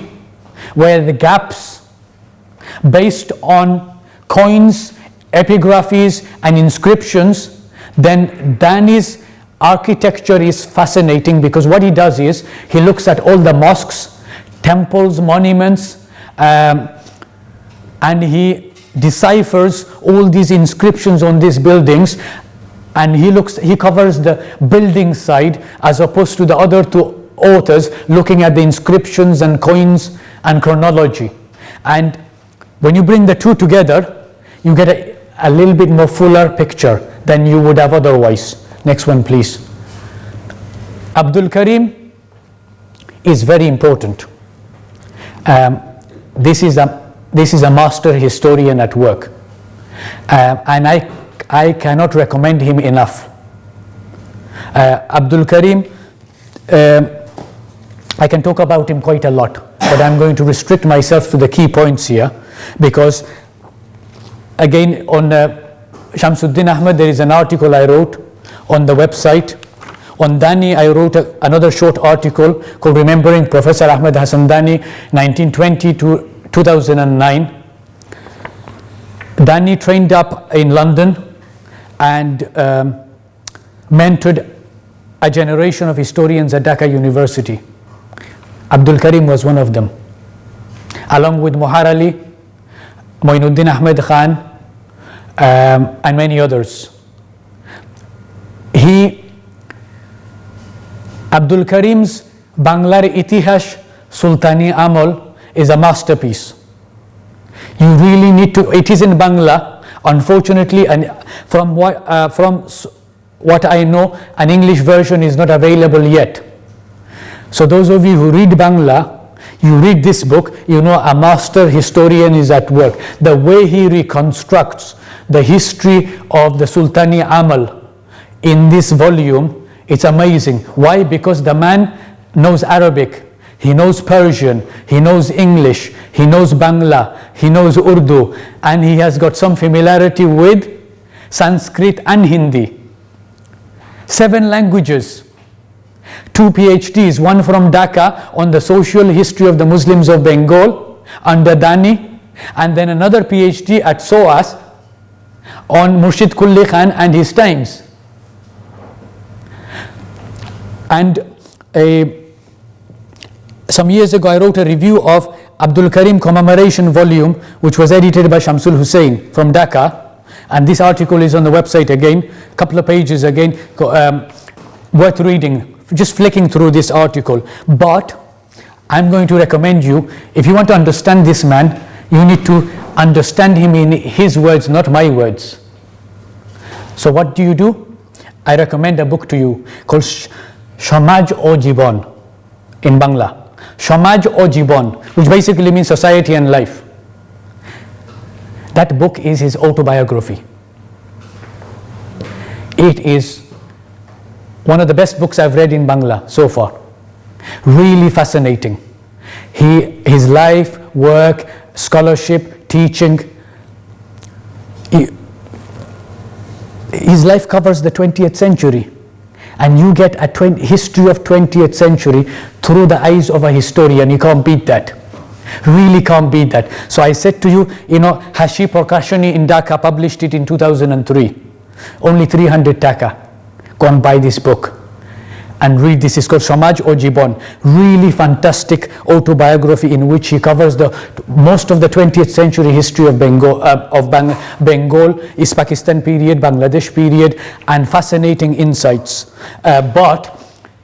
where the gaps based on coins, epigraphies, and inscriptions, then Dani's architecture is fascinating, because what he does is he looks at all the mosques, temples, monuments, and he deciphers all these inscriptions on these buildings, and he covers the building side as opposed to the other 2 authors looking at the inscriptions and coins and chronology. And when you bring the 2 together, you get a little bit more fuller picture than you would have otherwise. Next one, please. Abdul Kareem is very important. This is a master historian at work, and I cannot recommend him enough. Abdul Kareem, I can talk about him quite a lot, but I'm going to restrict myself to the key points here, because again on Shamsuddin Ahmed there is an article I wrote on the website. On Dani I wrote another short article called Remembering Professor Ahmed Hassan Dani 1920 to 2009. Dani trained up in London and mentored a generation of historians at Dhaka University. Abdul Kareem was one of them, along with Mohar Ali, Moinuddin Ahmed Khan, and many others. Abdul Kareem's Banglar Itihash Sultani Amal is a masterpiece. You really need to, it is in Bangla, unfortunately, and from what I know, an English version is not available yet. So those of you who read Bangla, you read this book, you know a master historian is at work. The way he reconstructs the history of the Sultani Amal in this volume, it's amazing. Why? Because the man knows Arabic, he knows Persian, he knows English, he knows Bangla, he knows Urdu, and he has got some familiarity with Sanskrit and Hindi. 7 languages. 2 PhDs, one from Dhaka on the social history of the Muslims of Bengal under Dani, and then another PhD at SOAS on Murshid Kulli Khan and his times. And some years ago I wrote a review of Abdul Kareem commemoration volume, which was edited by Shamsul Hussain from Dhaka, and this article is on the website again, a couple of pages again, worth reading, just flicking through this article. But I'm going to recommend you, if you want to understand this man, you need to understand him in his words, not my words. So what do? I recommend a book to you called Samaj o Jibon in Bangla. Samaj o Jibon, which basically means society and life. That book is his autobiography. It is one of the best books I've read in Bangla so far. Really fascinating. His life, work, scholarship, teaching. His life covers the 20th century. And you get a history of 20th century through the eyes of a historian. You can't beat that. Really can't beat that. So I said to you, Hashi Prakashani in Dhaka published it in 2003. Only 300 taka. Go and buy this book and read this. It's called Samaj o Jibon. Really fantastic autobiography in which he covers most of the 20th century history of Bengal, East Pakistan period, Bangladesh period, and fascinating insights. But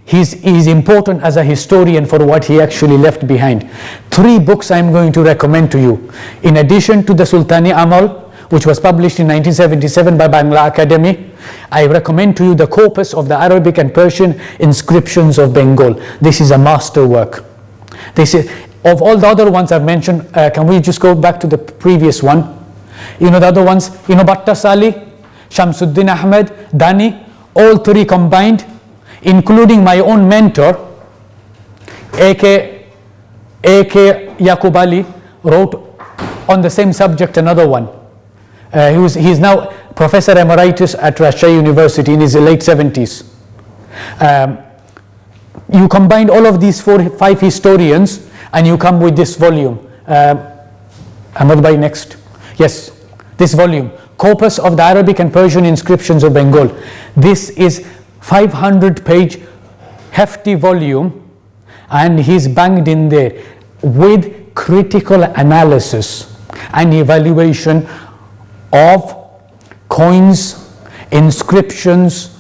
he's important as a historian for what he actually left behind. 3 books I'm going to recommend to you. In addition to the Sultani Amal, which was published in 1977 by Bangla Academy, I recommend to you the corpus of the Arabic and Persian inscriptions of Bengal. This is a masterwork. This is, of all the other ones I've mentioned, can we just go back to the previous one? The other ones, Batta Sali, Shamsuddin Ahmed, Dani, all 3 combined, including my own mentor, A.K. Yaqub Ali, wrote on the same subject another one. He's now Professor Emeritus at Rajshahi University in his late 70s. You combine all of these 4-5 historians and you come with this volume. Ahmed Bhai, next. Yes, this volume. Corpus of the Arabic and Persian inscriptions of Bengal. This is 500-page hefty volume, and he's banged in there with critical analysis and evaluation of coins, inscriptions,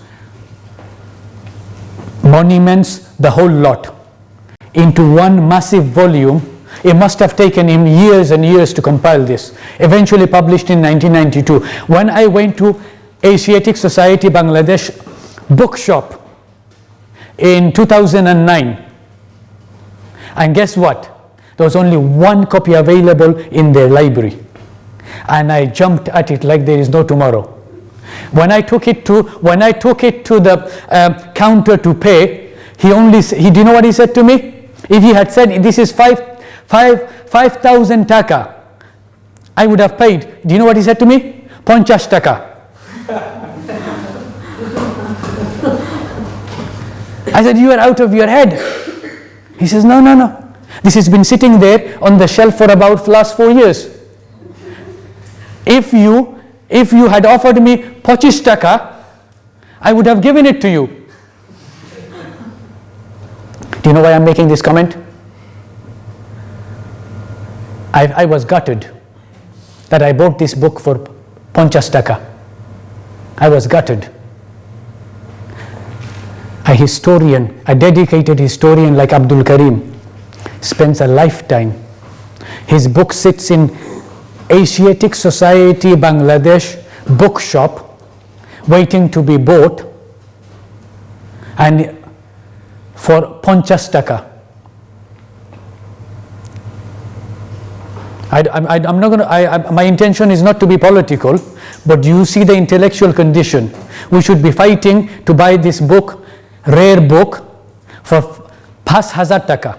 monuments, the whole lot, into one massive volume. It must have taken him years and years to compile this. Eventually published in 1992. When I went to Asiatic Society Bangladesh bookshop in 2009, and guess what? There was only 1 copy available in their library. And I jumped at it like there is no tomorrow. When I took it to the counter to pay, do you know what he said to me? If he had said this is 5,000 taka, I would have paid. Do you know what he said to me? 50 taka. I said, you are out of your head. He says, no. This has been sitting there on the shelf for about last 4 years. If you had offered me 25 taka, I would have given it to you. Do you know why I'm making this comment? I was gutted that I bought this book for 50 taka. I was gutted. A historian, a dedicated historian like Abdul Kareem, spends a lifetime. His book sits in Asiatic Society Bangladesh bookshop waiting to be bought, and for 50 taka. I'm not going to, my intention is not to be political, but do you see the intellectual condition? We should be fighting to buy this book, rare book, for 5,000 taka.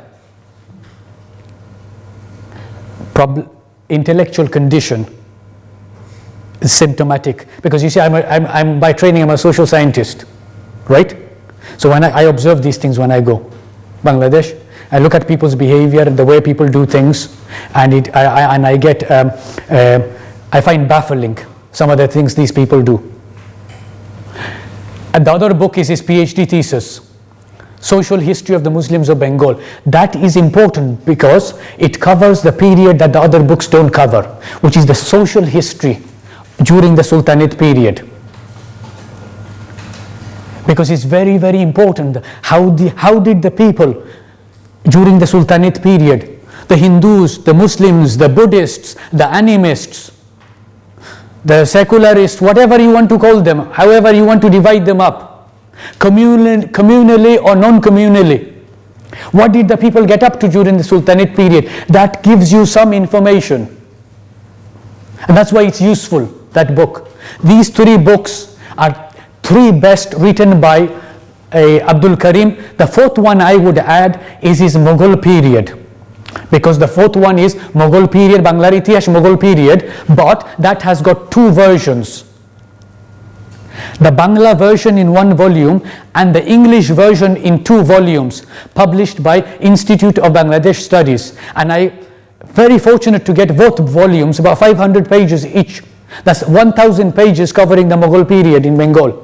Intellectual condition is symptomatic, because you see, I'm by training, I'm a social scientist, right? So when I observe these things when I go Bangladesh, I look at people's behavior and the way people do things, and I find baffling some of the things these people do. And the other book is his PhD thesis, Social History of the Muslims of Bengal. That is important because it covers the period that the other books don't cover, which is the social history during the Sultanate period. Because it's very, very important. How did the people during the Sultanate period, the Hindus, the Muslims, the Buddhists, the animists, the secularists, whatever you want to call them, however you want to divide them up, communally or non-communally, what did the people get up to during the Sultanate period? That gives you some information. And that's why it's useful, that book. These 3 books are 3 best written by Abdul Kareem. The 4th one I would add is his Mughal period, because the 4th one is Mughal period, Banglar Itihash Mughal period, but that has got 2 versions. The Bangla version in 1 volume and the English version in 2 volumes, published by Institute of Bangladesh Studies. And I very fortunate to get both volumes, about 500 pages each. That's 1,000 pages covering the Mughal period in Bengal.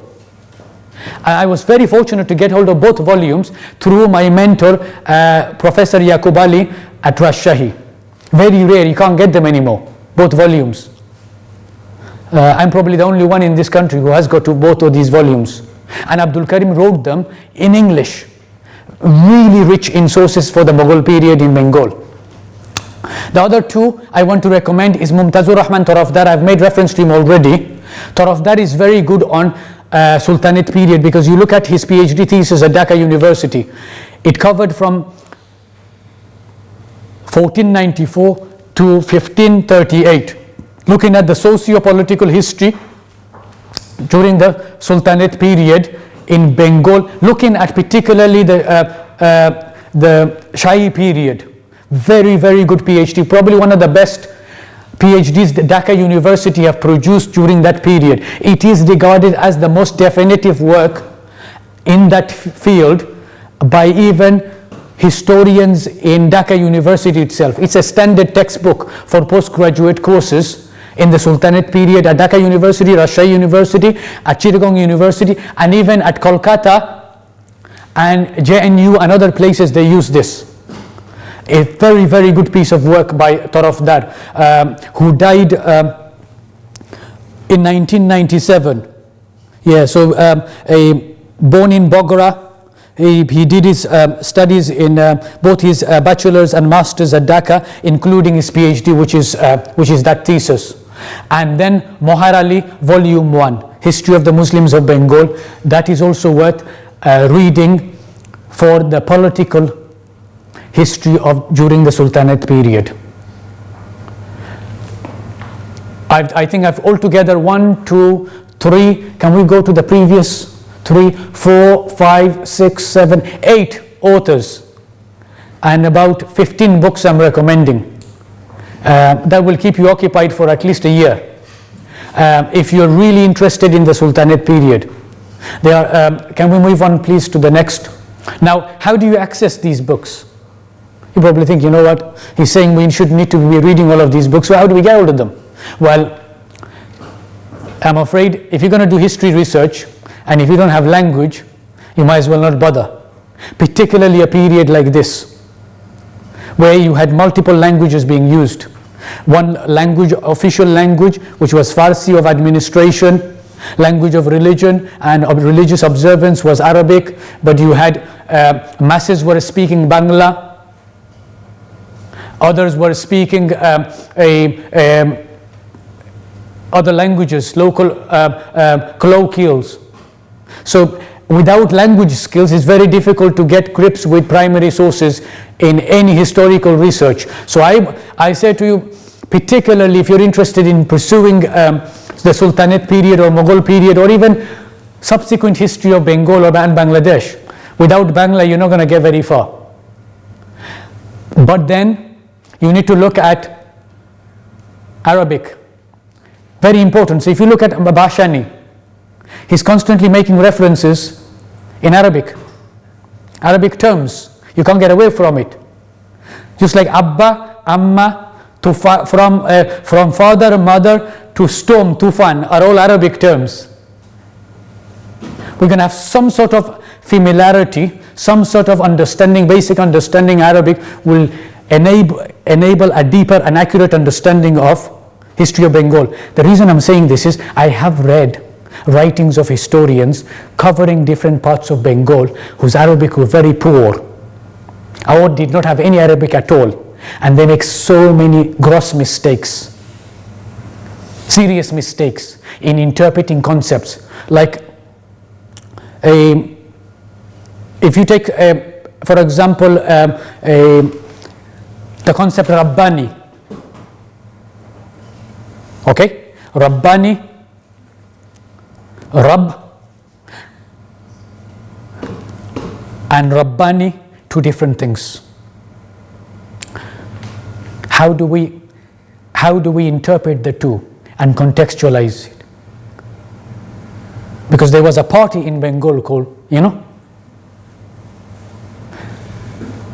I was very fortunate to get hold of both volumes through my mentor, Professor Yaqub Ali at Rajshahi. Very rare, you can't get them anymore, both volumes. I'm probably the only one in this country who has got to both of these volumes. And Abdul Kareem wrote them in English, really rich in sources for the Mughal period in Bengal. The other 2 I want to recommend is Mumtazur Rahman Tarafdar. I've made reference to him already. Tarafdar is very good on Sultanate period, because you look at his PhD thesis at Dhaka University. It covered from 1494 to 1538, looking at the socio-political history during the Sultanate period in Bengal, looking at particularly the Shahi period. Very, very good PhD, probably one of the best PhDs that Dhaka University have produced during that period. It is regarded as the most definitive work in that field by even historians in Dhaka University itself. It's a standard textbook for postgraduate courses in the Sultanate period at Dhaka University, Rajshahi University, at Chittagong University, and even at Kolkata and JNU and other places they use this. A very, very good piece of work by Tarafdar, who died in 1997. Yeah, so born in Bogra. He did his studies in both his bachelor's and master's at Dhaka, including his PhD, which is that thesis. And then Mohar Ali, Volume 1, History of the Muslims of Bengal. That is also worth reading for the political history of during the Sultanate period. I think I've altogether 1, 2, 3, can we go to the previous 3, 4, 5, 6, 7, 8 authors, and about 15 books I'm recommending. That will keep you occupied for at least a year. If you're really interested in the Sultanate period. Can we move on please to the next? Now, how do you access these books? You probably think, you know what, he's saying we should need to be reading all of these books, so how do we get hold of them? Well, I'm afraid if you're going to do history research, and if you don't have language, you might as well not bother. Particularly a period like this, where you had multiple languages being used. One language, official language, which was Farsi of administration, language of religion and of religious observance was Arabic, but you had masses were speaking Bangla, others were speaking other languages, local colloquials. So without language skills, it's very difficult to get grips with primary sources in any historical research. So I say to you, particularly if you're interested in pursuing the Sultanate period or Mughal period or even subsequent history of Bengal and Bangladesh, without Bangla you're not going to get very far. But then you need to look at Arabic. Very important. So if you look at Bashani, he's constantly making references in Arabic terms. You can't get away from it. Just like Abba, Amma, from father, mother to storm, Tufan are all Arabic terms. We're going to have some sort of familiarity, some sort of understanding, basic understanding Arabic will enable a deeper and accurate understanding of history of Bengal. The reason I'm saying this is I have read writings of historians covering different parts of Bengal whose Arabic were very poor or did not have any Arabic at all, and they make so many gross mistakes, serious mistakes in interpreting concepts. Like if you take for example the concept Rabbani, okay, Rabbani, Rabb and Rabbani, two different things. How do we interpret the two and contextualize it? Because there was a party in Bengal called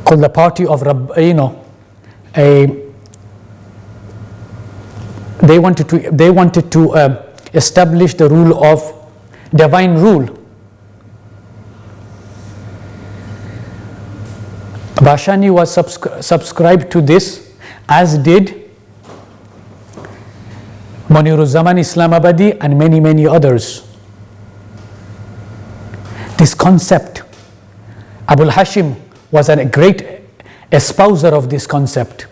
the party of they wanted to establish the rule of divine rule. Bashani was subscribed to this, as did Muniruzzaman Islamabadi and many others. This concept, Abul Hashim was a great espouser of this concept.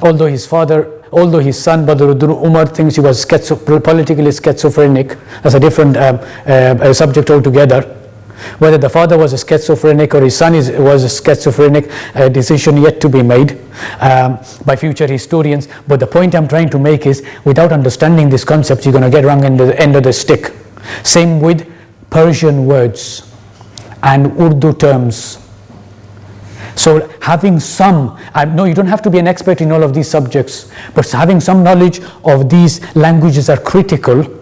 Although his son Badruddin Umar thinks he was politically schizophrenic, that's a different subject altogether. Whether the father was a schizophrenic or his son was a schizophrenic, a decision yet to be made by future historians. But the point I'm trying to make is, without understanding these concepts, you're going to get wrong in the end of the stick. Same with Persian words and Urdu terms. So having some, no, you don't have to be an expert in all of these subjects, but having some knowledge of these languages are critical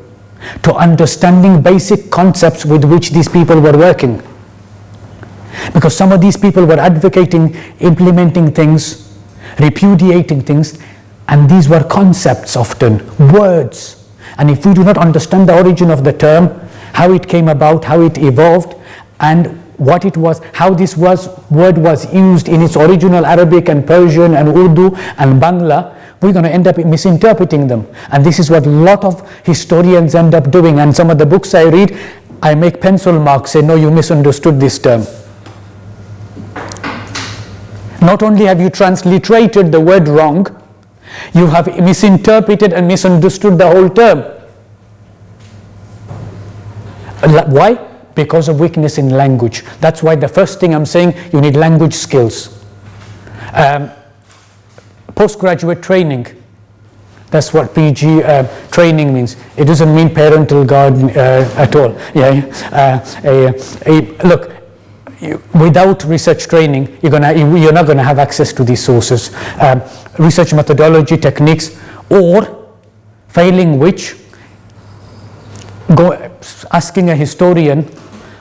to understanding basic concepts with which these people were working. Because some of these people were advocating, implementing things, repudiating things, and these were concepts often, words. And if we do not understand the origin of the term, how it came about, how it evolved, and what it was, how this word was used in its original Arabic and Persian and Urdu and Bangla, we're going to end up misinterpreting them. And this is what a lot of historians end up doing. And some of the books I read, I make pencil marks, say, no, you misunderstood this term. Not only have you transliterated the word wrong, you have misinterpreted and misunderstood the whole term. Why? Because of weakness in language. That's why the first thing I'm saying, you need language skills. Postgraduate training. That's what PG training means. It doesn't mean parental guard at all. Look, without research training, you're not going to have access to these sources. Research methodology, techniques, or failing which, asking a historian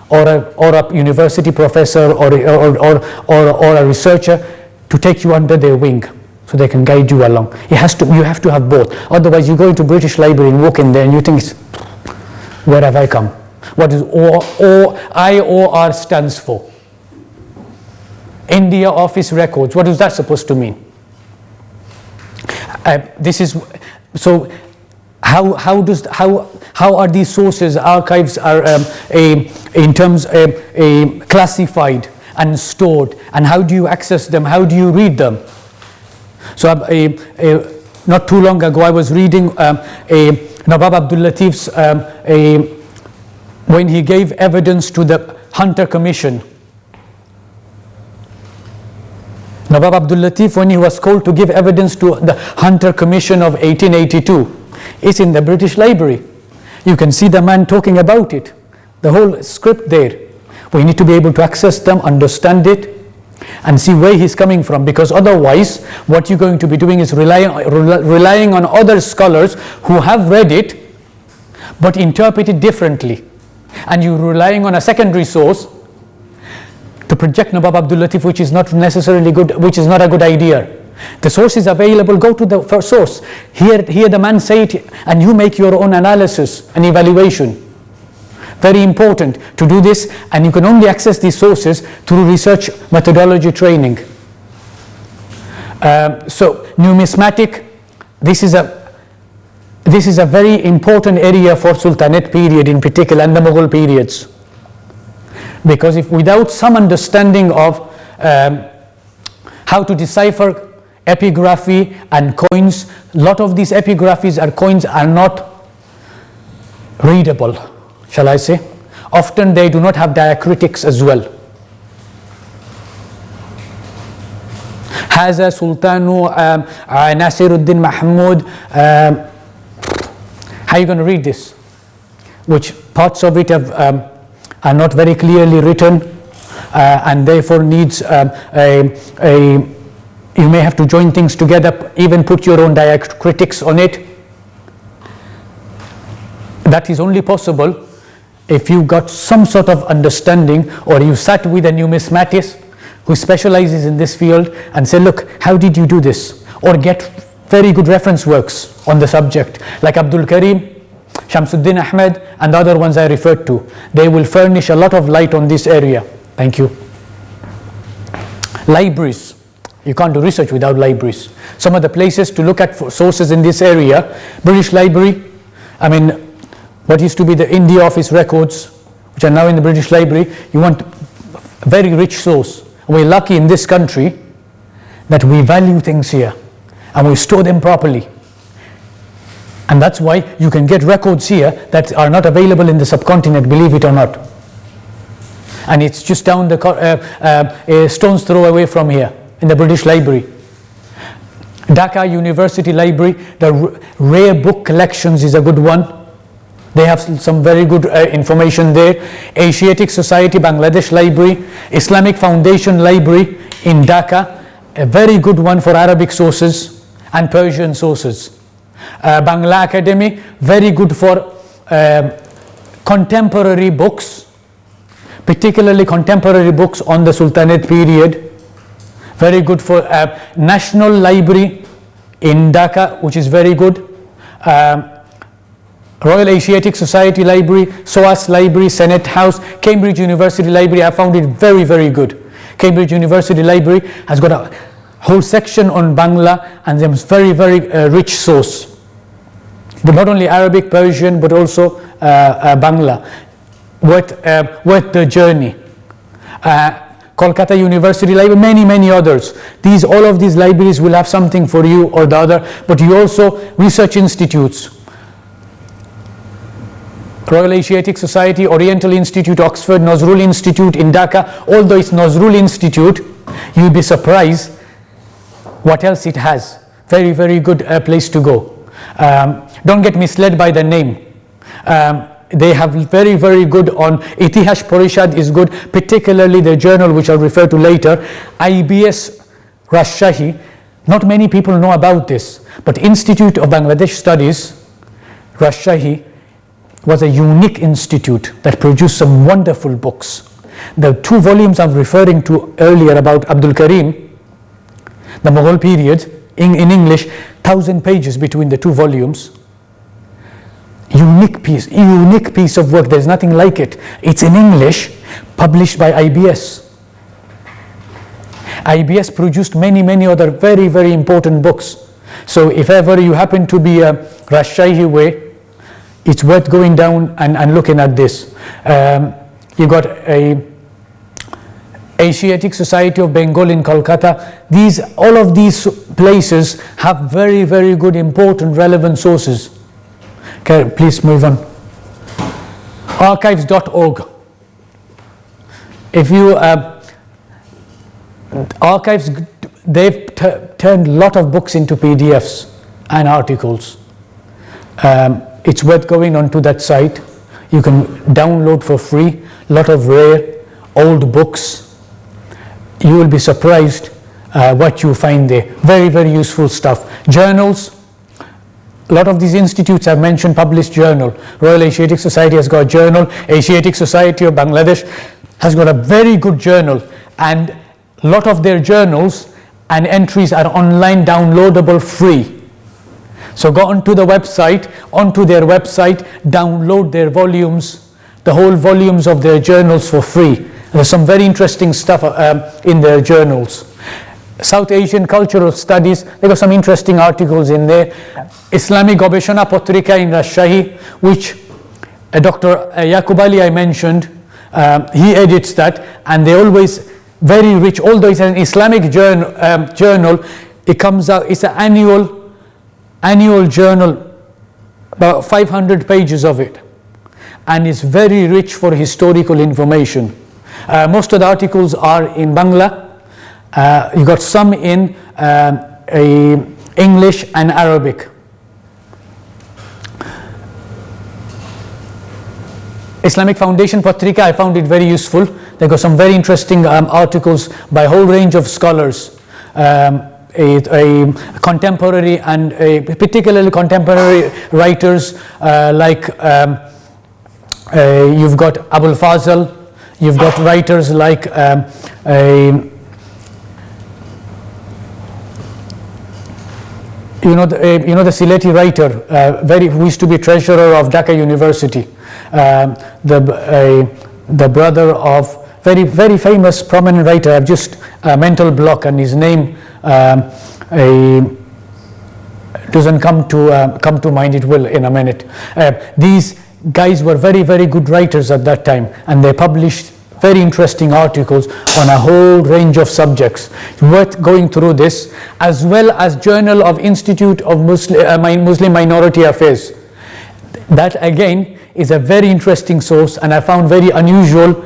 or a university professor or a researcher to take you under their wing, so they can guide you along. You have to have both. Otherwise, you go into British Library and walk in there and you think, where have I come? What does IOR stands for? India Office Records. What is that supposed to mean? How are these sources, archives are in terms classified and stored, and how do you access them? How do you read them? So not too long ago, I was reading Nawab Abdul Latif's when he gave evidence to the Hunter Commission. Nawab Abdul Latif, when he was called to give evidence to the Hunter Commission of 1882, it's in the British Library. You can see the man talking about it, the whole script there. We need to be able to access them, understand it, and see where he's coming from, because otherwise what you're going to be doing is relying on other scholars who have read it but interpret it differently, and you're relying on a secondary source to project Nawab Abdul Latif, which is not necessarily good, which is not a good idea. The source is available, go to the first source, hear the man say it, and you make your own analysis and evaluation. Very important to do this, and you can only access these sources through research methodology training. So numismatic, this is a very important area for Sultanate period in particular, and the Mughal periods, because if without some understanding of how to decipher epigraphy and coins, a lot of these epigraphies and coins are not readable, shall I say. Often they do not have diacritics as well. Haza Sultanu Nasiruddin Mahmud. How are you going to read this? Which parts of it are not very clearly written, and therefore needs you may have to join things together, even put your own diacritics on it. That is only possible if you got some sort of understanding, or you sat with a numismatist who specializes in this field and say, look, how did you do this? Or get very good reference works on the subject, like Abdul Kareem, Shamsuddin, Ahmed, and the other ones I referred to. They will furnish a lot of light on this area. Thank you. Libraries. You can't do research without libraries. Some of the places to look at for sources in this area: British Library, what used to be the India Office Records, which are now in the British Library. You want a very rich source. We're lucky in this country that we value things here and we store them properly. And that's why you can get records here that are not available in the subcontinent, believe it or not. And it's just down a stone's throw away from here in the British Library. Dhaka University Library, the rare book collections is a good one. They have some very good information there. Asiatic Society Bangladesh Library, Islamic Foundation Library in Dhaka, a very good one for Arabic sources and Persian sources. Bangla Academy, very good for contemporary books, particularly contemporary books on the Sultanate period. Very good for National Library in Dhaka, which is very good. Royal Asiatic Society Library, SOAS Library, Senate House, Cambridge University Library. I found it very, very good. Cambridge University Library has got a whole section on Bangla, and there's very, very rich source. But not only Arabic, Persian, but also Bangla. Worth the journey. Kolkata University Library, many, many others. All of these libraries will have something for you or the other, but you also, research institutes. Royal Asiatic Society, Oriental Institute, Oxford, Nazrul Institute in Dhaka. Although it's Nazrul Institute, you'll be surprised what else it has. Very, very good place to go. Don't get misled by the name. They have very, very good on Itihash Porishad is good, particularly the journal which I'll refer to later, IBS Rajshahi. Not many people know about this, but Institute of Bangladesh Studies, Rajshahi, was a unique institute that produced some wonderful books. The 2 volumes I'm referring to earlier about Abdul Kareem, the Mughal period, in English, 1,000 pages between the 2 volumes. Unique piece of work. There's nothing like it. It's in English, published by IBS. IBS produced many, many other very, very important books. So if ever you happen to be a Rajshahi way, it's worth going down and looking at this. You got a Asiatic Society of Bengal in Kolkata. All of these places have very, very good, important, relevant sources. Okay, please move on. Archives.org. If you archives, they've turned a lot of books into PDFs and articles. It's worth going onto that site. You can download for free a lot of rare old books. You will be surprised what you find there. Very, very useful stuff. Journals. A lot of these institutes I've mentioned published journal. Royal Asiatic Society has got a journal. Asiatic Society of Bangladesh has got a very good journal, and a lot of their journals and entries are online downloadable free. So go onto their website, download their volumes, the whole volumes of their journals for free. There's some very interesting stuff in their journals. South Asian Cultural Studies, there got some interesting articles in there. Islamic Gobeshona Potrika in Rajshahi, which Dr. Yaqub Ali I mentioned, he edits that, and they're always very rich. Although it's an Islamic journal, it comes out, it's an annual journal, about 500 pages of it, and it's very rich for historical information. Most of the articles are in Bangla. You got some in English and Arabic. Islamic Foundation Patrika, I found it very useful. They got some very interesting articles by a whole range of scholars, a contemporary and particularly contemporary writers like you've got Abul Fazl, you've got writers like you know the Sylheti writer, who used to be treasurer of Dhaka University, the brother of very, very famous prominent writer. I've just mental block, and his name doesn't come to mind. It will in a minute. These guys were very, very good writers at that time, and they published very interesting articles on a whole range of subjects. Worth going through this, as well as Journal of Institute of Muslim Minority Affairs. That again is a very interesting source, and I found very unusual.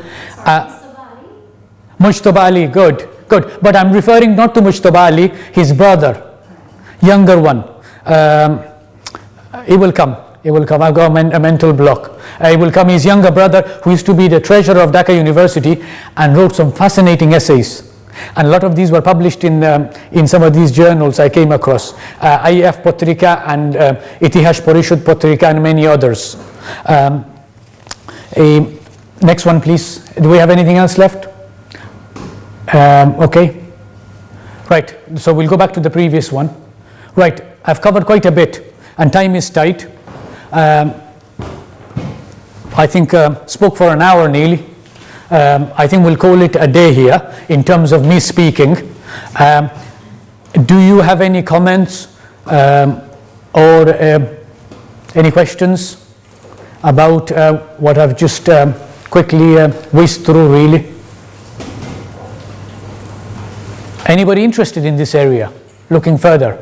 Mujtaba Ali, good. But I'm referring not to Mujtaba Ali, his brother, younger one. He will come. I've got a mental block. He will come. His younger brother, who used to be the treasurer of Dhaka University, and wrote some fascinating essays. And a lot of these were published in some of these journals I came across. IF Patrika and Itihash Porishad Patrika and many others. Next one, please. Do we have anything else left? Okay. Right. So we'll go back to the previous one. Right. I've covered quite a bit, and time is tight. I think spoke for an hour nearly. I think we'll call it a day here in terms of me speaking. Do you have any comments or any questions about what I've just quickly whizzed through really? Anybody interested in this area, looking further?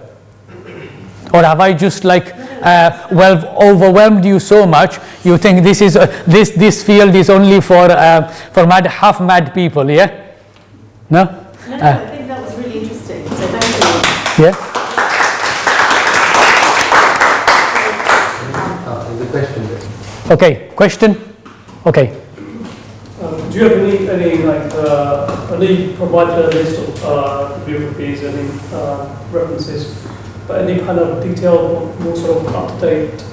Or have I just overwhelmed you so much you think this is this field is only for half mad people? Yeah? No, I think that was really interesting. So thank you. Yeah. Okay, question? Okay. Do you have any like, I know you provided a list of bibliographies and references, but any kind of detailed, more sort of up-to-date?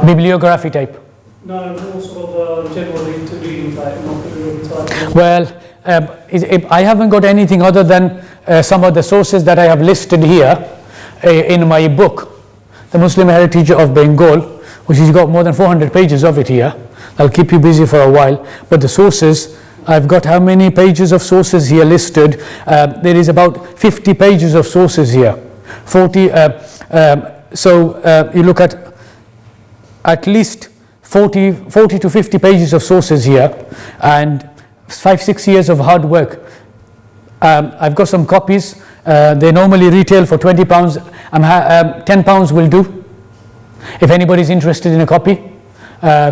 Bibliography type? No, more sort of generally to reading type, not bibliography type. Well, I haven't got anything other than some of the sources that I have listed here in my book, The Muslim Heritage of Bengal, which has got more than 400 pages of it here. I'll keep you busy for a while, but the sources, I've got how many pages of sources here listed? There is about 50 pages of sources here. 40, so you look at least 40 to 50 pages of sources here, and 5-6 years of hard work. I've got some copies. They normally retail for £20. £10 will do if anybody's interested in a copy.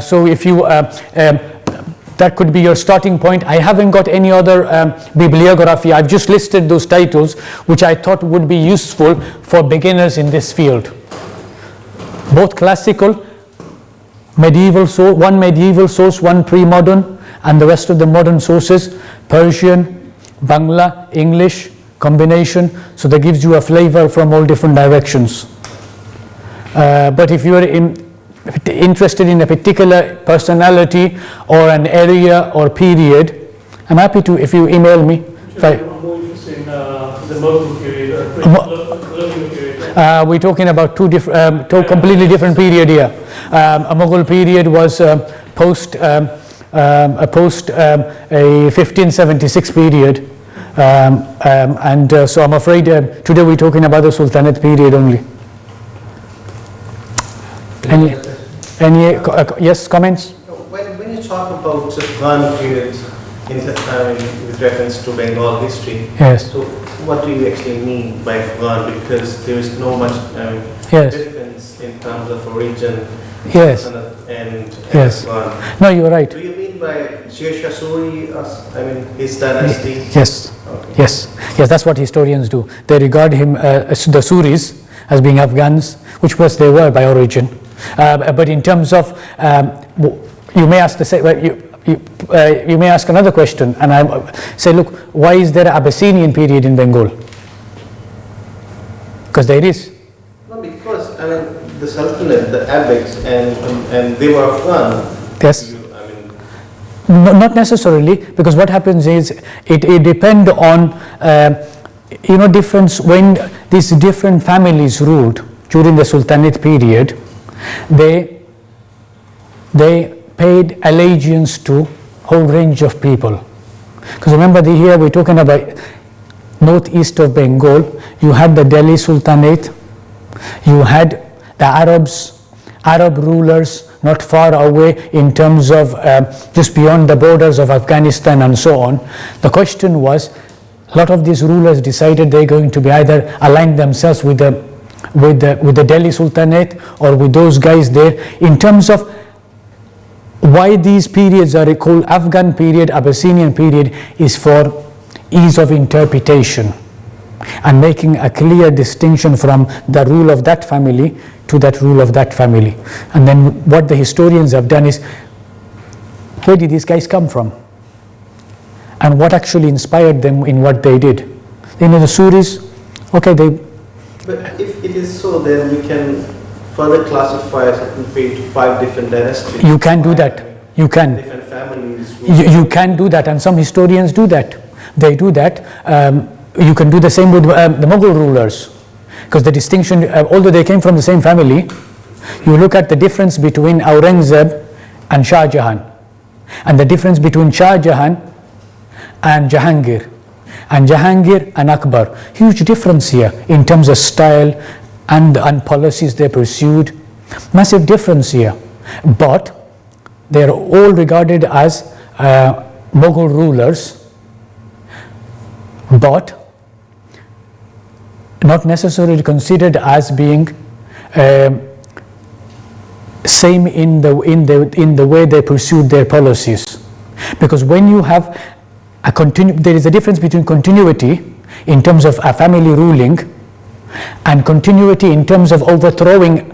So if you that could be your starting point. I haven't got any other bibliography. I've just listed those titles which I thought would be useful for beginners in this field. Both classical, medieval source, one medieval source, one pre-modern, and the rest of the modern sources, Persian, Bangla, English, combination, so that gives you a flavor from all different directions. But if you are interested in a particular personality or an area or period, I'm happy to, if you email me. I'm more interested in the Moghul period, colonial period. We're talking about two completely different period here. A Mughal period was post a 1576 period, and so I'm afraid today we're talking about the Sultanate period only. Any yes, comments? When you talk about Subcontinent period with reference to Bengal history, yes. So what do you actually mean by Afghan? Because there is no much yes. difference in terms of origin. Yes. And yes. Afghan. No, you're right. Do you mean by Sher Suri, his dynasty? Yes. Okay. Yes. Yes, that's what historians do. They regard him, the Suris, as being Afghans, which was they were by origin. But in terms of, you may ask you may ask another question, and I say, look, why is there an Abyssinian period in Bengal? Because there is. No, because the Sultanate, the Arabics, and they were Afghan. Yes. Not necessarily, because what happens is it depends on difference when these different families ruled during the Sultanate period. They paid allegiance to whole range of people. Because remember, here we're talking about northeast of Bengal. You had the Delhi Sultanate. You had the Arab rulers not far away in terms of just beyond the borders of Afghanistan and so on. The question was, a lot of these rulers decided they're going to be either align themselves with the Delhi Sultanate or with those guys there. In terms of why these periods are called Afghan period, Abyssinian period, is for ease of interpretation and making a clear distinction from the rule of that family to that rule of that family. And then what the historians have done is, where did these guys come from? And what actually inspired them in what they did? The Suris, okay, But if it is so, then we can further classify a certain period to 5 different dynasties. You can do that. You can. Different families. You can do that, and some historians do that. They do that. You can do the same with the Mughal rulers, because the distinction, although they came from the same family, you look at the difference between Aurangzeb and Shah Jahan, and the difference between Shah Jahan and Jahangir and Akbar. Huge difference here in terms of style and policies they pursued. Massive difference here. But they are all regarded as Mughal rulers, but not necessarily considered as being same in the way they pursued their policies. Because when you have there is a difference between continuity in terms of a family ruling and continuity in terms of overthrowing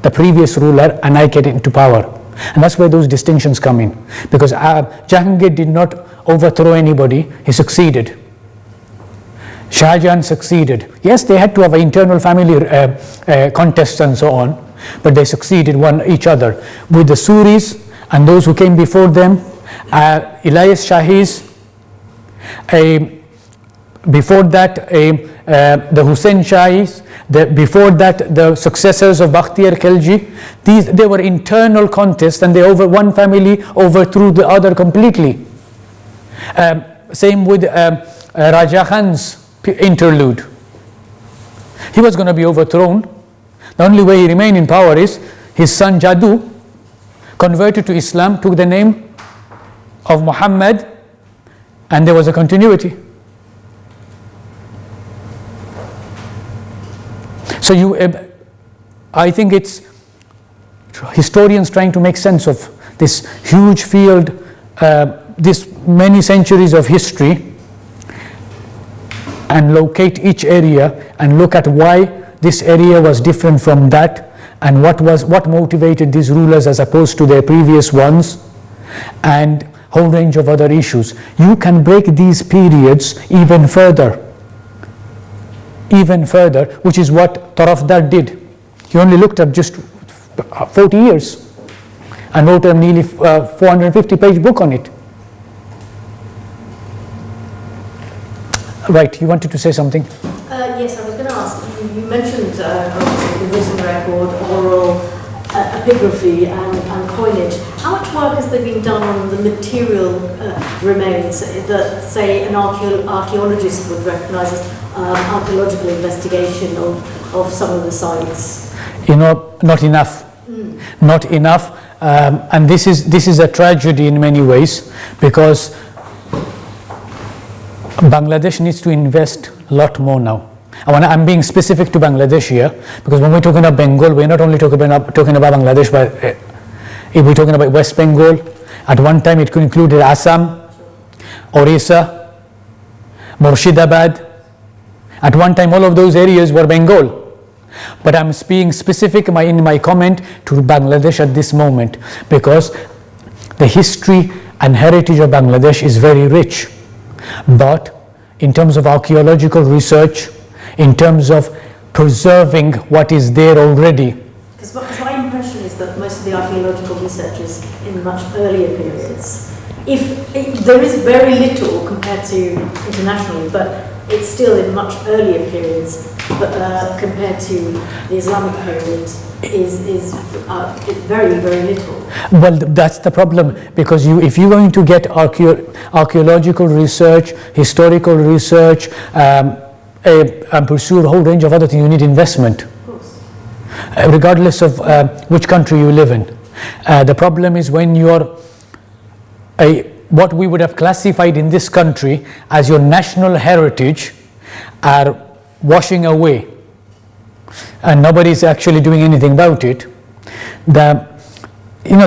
the previous ruler and I get into power. And that's where those distinctions come in. Because Jahangir did not overthrow anybody, he succeeded. Shah Jahan succeeded. Yes, they had to have internal family contests and so on, but they succeeded each other. With the Suris and those who came before them, Elias Shahis, before that the Hussein Shahis, before that the successors of Bakhtiyar Khilji, they were internal contests, and one family overthrew the other completely. Same with Raja Khan's interlude. He was going to be overthrown. The only way he remained in power is his son Jadu converted to Islam, took the name of Muhammad, and there was a continuity. So I think it's historians trying to make sense of this huge field, this many centuries of history, and locate each area and look at why this area was different from that, and what motivated these rulers as opposed to their previous ones, and whole range of other issues. You can break these periods even further, which is what Tarafdar did. He only looked at just 40 years and wrote a nearly 450-page book on it. Right, you wanted to say something? Yes, I was going to ask, you mentioned the written record, oral, epigraphy and coinage. How much work has there been done on the material remains that, say, an archaeologist would recognise as archaeological investigation of some of the sites? Not enough. Not enough. And this is a tragedy in many ways, because Bangladesh needs to invest a lot more now. I'm being specific to Bangladesh here, because when we're talking about Bengal, we're not only talking about Bangladesh, but if we're talking about West Bengal, at one time it could include Assam, Orissa, Murshidabad. At one time all of those areas were Bengal. But I'm being specific in my comment to Bangladesh at this moment, because the history and heritage of Bangladesh is very rich. But in terms of archaeological research, in terms of preserving what is there already. Because my impression is that most of the archaeological research is in much earlier periods. If there is very little compared to internationally, but it's still in much earlier periods, but compared to the Islamic period is very, very little. Well, that's the problem, because if you're going to get archaeological research, historical research, and pursue a whole range of other things, you need investment. Of course. Regardless of which country you live in. The problem is when you're what we would have classified in this country as your national heritage are washing away, and nobody is actually doing anything about it. The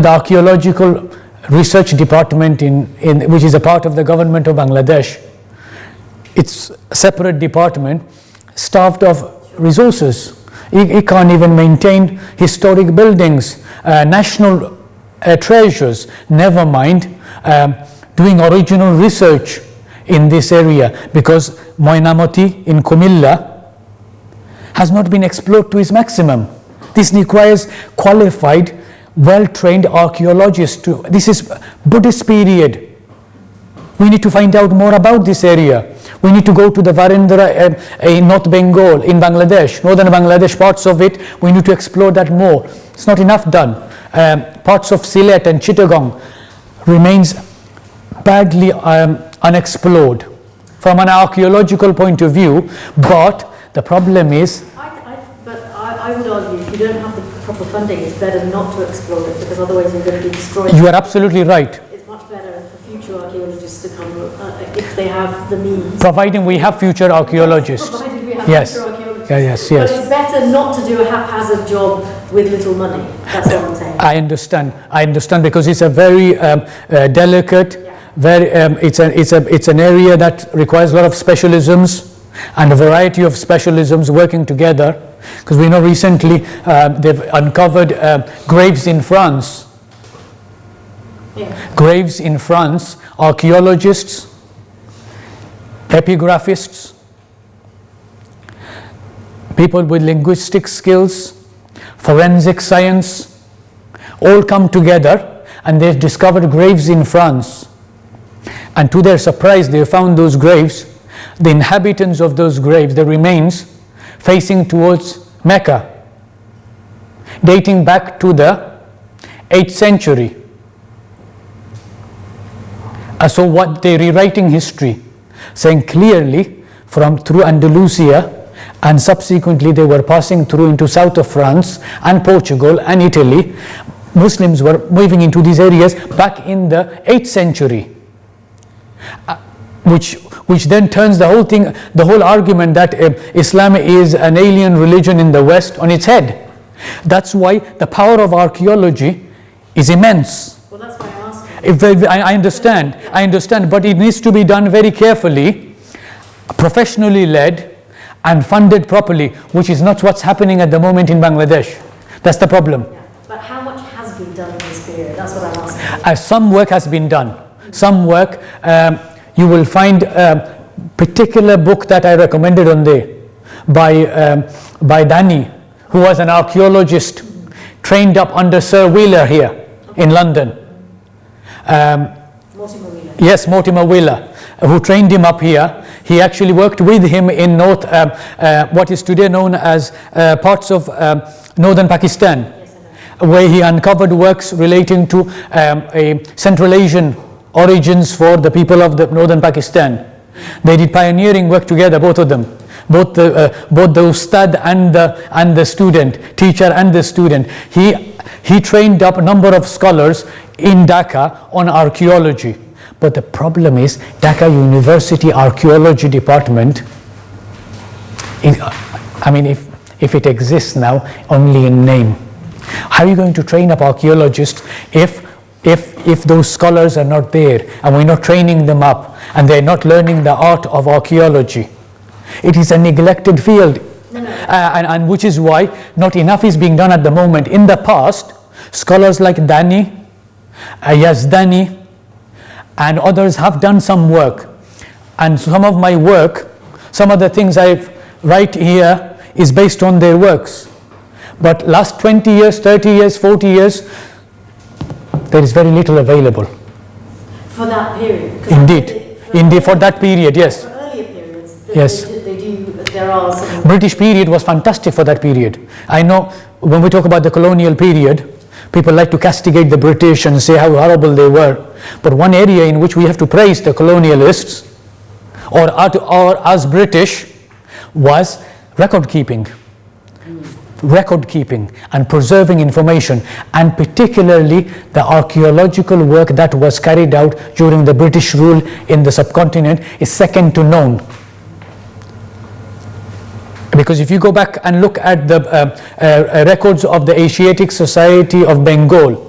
archaeological research department which is a part of the government of Bangladesh, it's a separate department starved of resources. It can't even maintain historic buildings, national treasures, never mind doing original research in this area, because Moinamoti in Kumilla has not been explored to its maximum. This requires qualified, well-trained archaeologists. This is Buddhist period. We need to find out more about this area. We need to go to the Varendra in North Bengal, in Bangladesh, northern Bangladesh, parts of it. We need to explore that more. It's not enough done. Parts of Sylhet and Chittagong remains badly unexplored from an archaeological point of view, but the problem is... I would argue if you don't have the proper funding, it's better not to explore it, because otherwise you're going to be destroyed. You are absolutely right. It's much better for future archaeologists to come if they have the means. Providing we have future archaeologists. Provided we have Yes. future archaeologists. Yes. But it's better not to do a haphazard job with little money. That's what I'm saying. I understand, because it's a very delicate, it's an area that requires a lot of specialisms and a variety of specialisms working together. Because we know recently they've uncovered graves in France Graves in France, archaeologists, epigraphists, people with linguistic skills, forensic science, all come together and they discovered graves in France. And to their surprise, they found those graves, the inhabitants of those graves, the remains, facing towards Mecca, dating back to the 8th century. So what they're rewriting history, saying clearly through Andalusia, and subsequently they were passing through into south of France and Portugal and Italy. Muslims were moving into these areas back in the 8th century, which then turns the whole thing, the whole argument that Islam is an alien religion in the West on its head. That's why the power of archaeology is immense. Well, that's why I'm asking. I understand, but it needs to be done very carefully, professionally led, and funded properly, which is not what's happening at the moment in Bangladesh. That's the problem. Yeah. But how much has been done in this period? That's what I'm asking. Some work has been done. Some work, you will find a particular book that I recommended on there by Danny, who was an archaeologist trained up under Sir Wheeler here in London. Mortimer Wheeler. Yes, Mortimer Wheeler, who trained him up here. He actually worked with him in what is today known as parts of northern Pakistan, where he uncovered works relating to Central Asian origins for the people of the northern Pakistan. They did pioneering work together, both of them, both the ustad and the student, teacher and the student. He trained up a number of scholars in Dhaka on archaeology. But the problem is Dhaka University Archaeology Department, if it exists now, only in name. How are you going to train up archaeologists if those scholars are not there and we're not training them up and they're not learning the art of archaeology? It is a neglected field. And which is why not enough is being done at the moment. In the past, scholars like Dani, Yazdani, and others have done some work. And some of my work, some of the things I write here is based on their works. But last 20 years, 30 years, 40 years, there is very little available. For that period? Indeed, for that period, yes. For earlier periods, yes. There are some... British period was fantastic for that period. I know when we talk about the colonial period, people like to castigate the British and say how horrible they were. But one area in which we have to praise the colonialists or us British was record keeping and preserving information, and particularly the archaeological work that was carried out during the British rule in the subcontinent is second to none. Because if you go back and look at the records of the Asiatic Society of Bengal,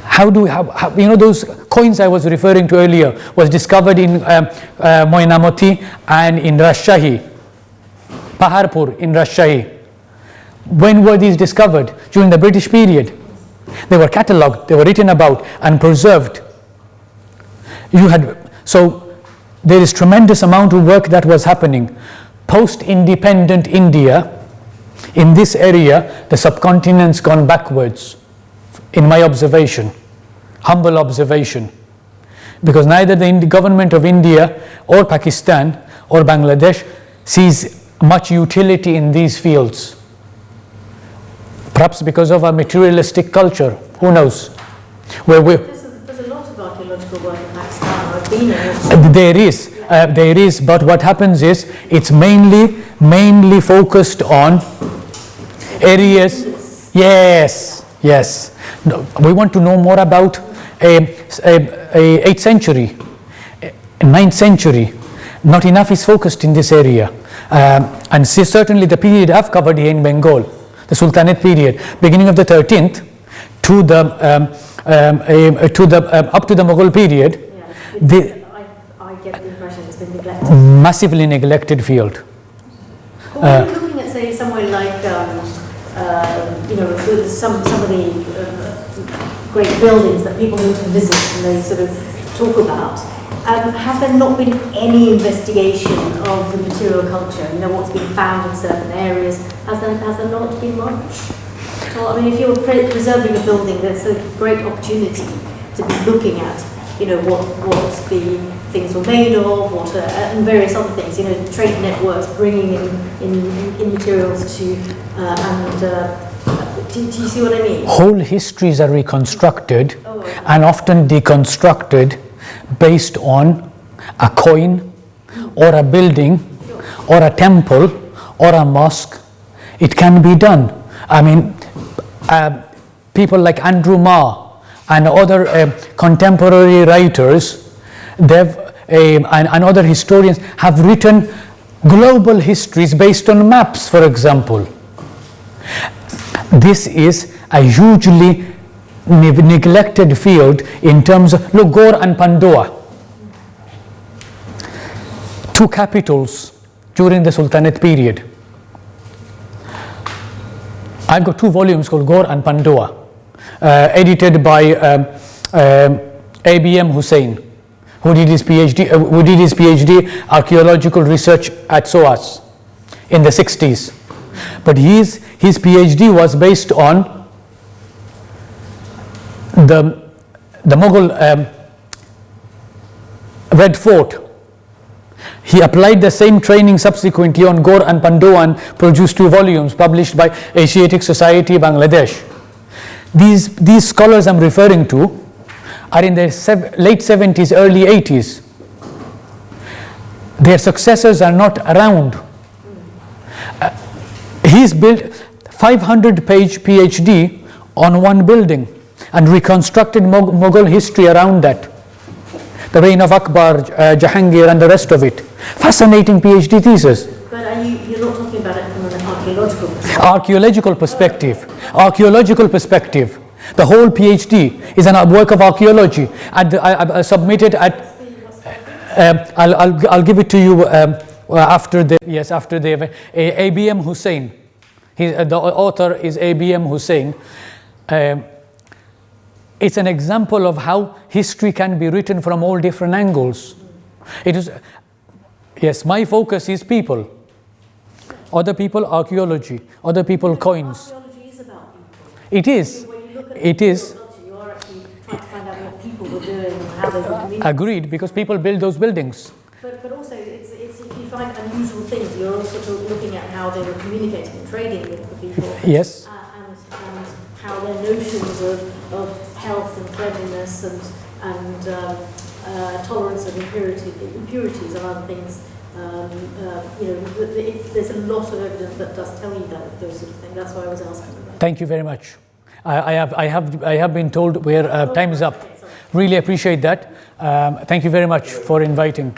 how those coins I was referring to earlier was discovered in Moinamoti and in Rajshahi, Paharpur in Rajshahi. When were these discovered? During the British period. They were catalogued, they were written about and preserved. So there is tremendous amount of work that was happening. Post-independent India, in this area, the subcontinent's gone backwards, in my observation, humble observation, because neither the government of India or Pakistan or Bangladesh sees much utility in these fields. Perhaps because of our materialistic culture, who knows? There's a lot of archaeological work in Pakistan. I've been in it. There is, but what happens is it's mainly focused on areas. Yes. No, we want to know more about a 8th century, 9th century. Not enough is focused in this area, and certainly the period I've covered here in Bengal, the Sultanate period, beginning of the 13th to the up to the Mughal period. I get the impression it's been neglected. Massively neglected field. Well, when you're looking at, say, somewhere like you know, with some of the great buildings that people go to visit and they sort of talk about. Has there not been any investigation of the material culture? You know, what's been found in certain areas? Has there not been much? So, I mean, if you're preserving a building, there's a great opportunity to be looking at, you know, what the things were made of, and various other things. You know, trade networks bringing in materials to, do you see what I mean? Whole histories are reconstructed and often deconstructed based on a coin or a building or a temple or a mosque. It can be done. I mean, people like Andrew Marr and other contemporary writers, and other historians have written global histories based on maps, for example. This is a hugely neglected field in terms of, look, Ghor and Pandua, two capitals during the Sultanate period. I've got 2 volumes called Ghor and Pandua, edited by ABM Hussain, who did his PhD archaeological research at SOAS in the 60s. But his PhD was based on the Mughal Red Fort. He applied the same training subsequently on Ghor and Pandua and produced 2 volumes published by Asiatic Society, Bangladesh. These scholars I'm referring to are in their late 70s, early 80s. Their successors are not around. He's built 500-page PhD on one building and reconstructed Mughal history around that. The reign of Akbar, Jahangir and the rest of it. Fascinating PhD thesis. But you're not talking about it from an archaeological perspective? Archaeological perspective. The whole PhD is a work of archaeology. I submitted at, I'll give it to you after the event. ABM Hussain. The author is ABM Hussain. It's an example of how history can be written from all different angles. It is, yes, my focus is people. Other people, archaeology. Other people, coins. Archaeology is about people. It is. When you look at It is. culture, you are actually trying to find out what people were doing and how they were communicating. Agreed, because people build those buildings. But also, it's if you find unusual things, you're also looking at how they were communicating and trading with the people. Yes. And how their notions of health and cleanliness and tolerance of impurities and other things. You know, there's a lot of evidence that does tell you that those sort of things. That's why I was asking about. Thank you very much. I have been told time is up. Really appreciate that. Thank you very much for inviting.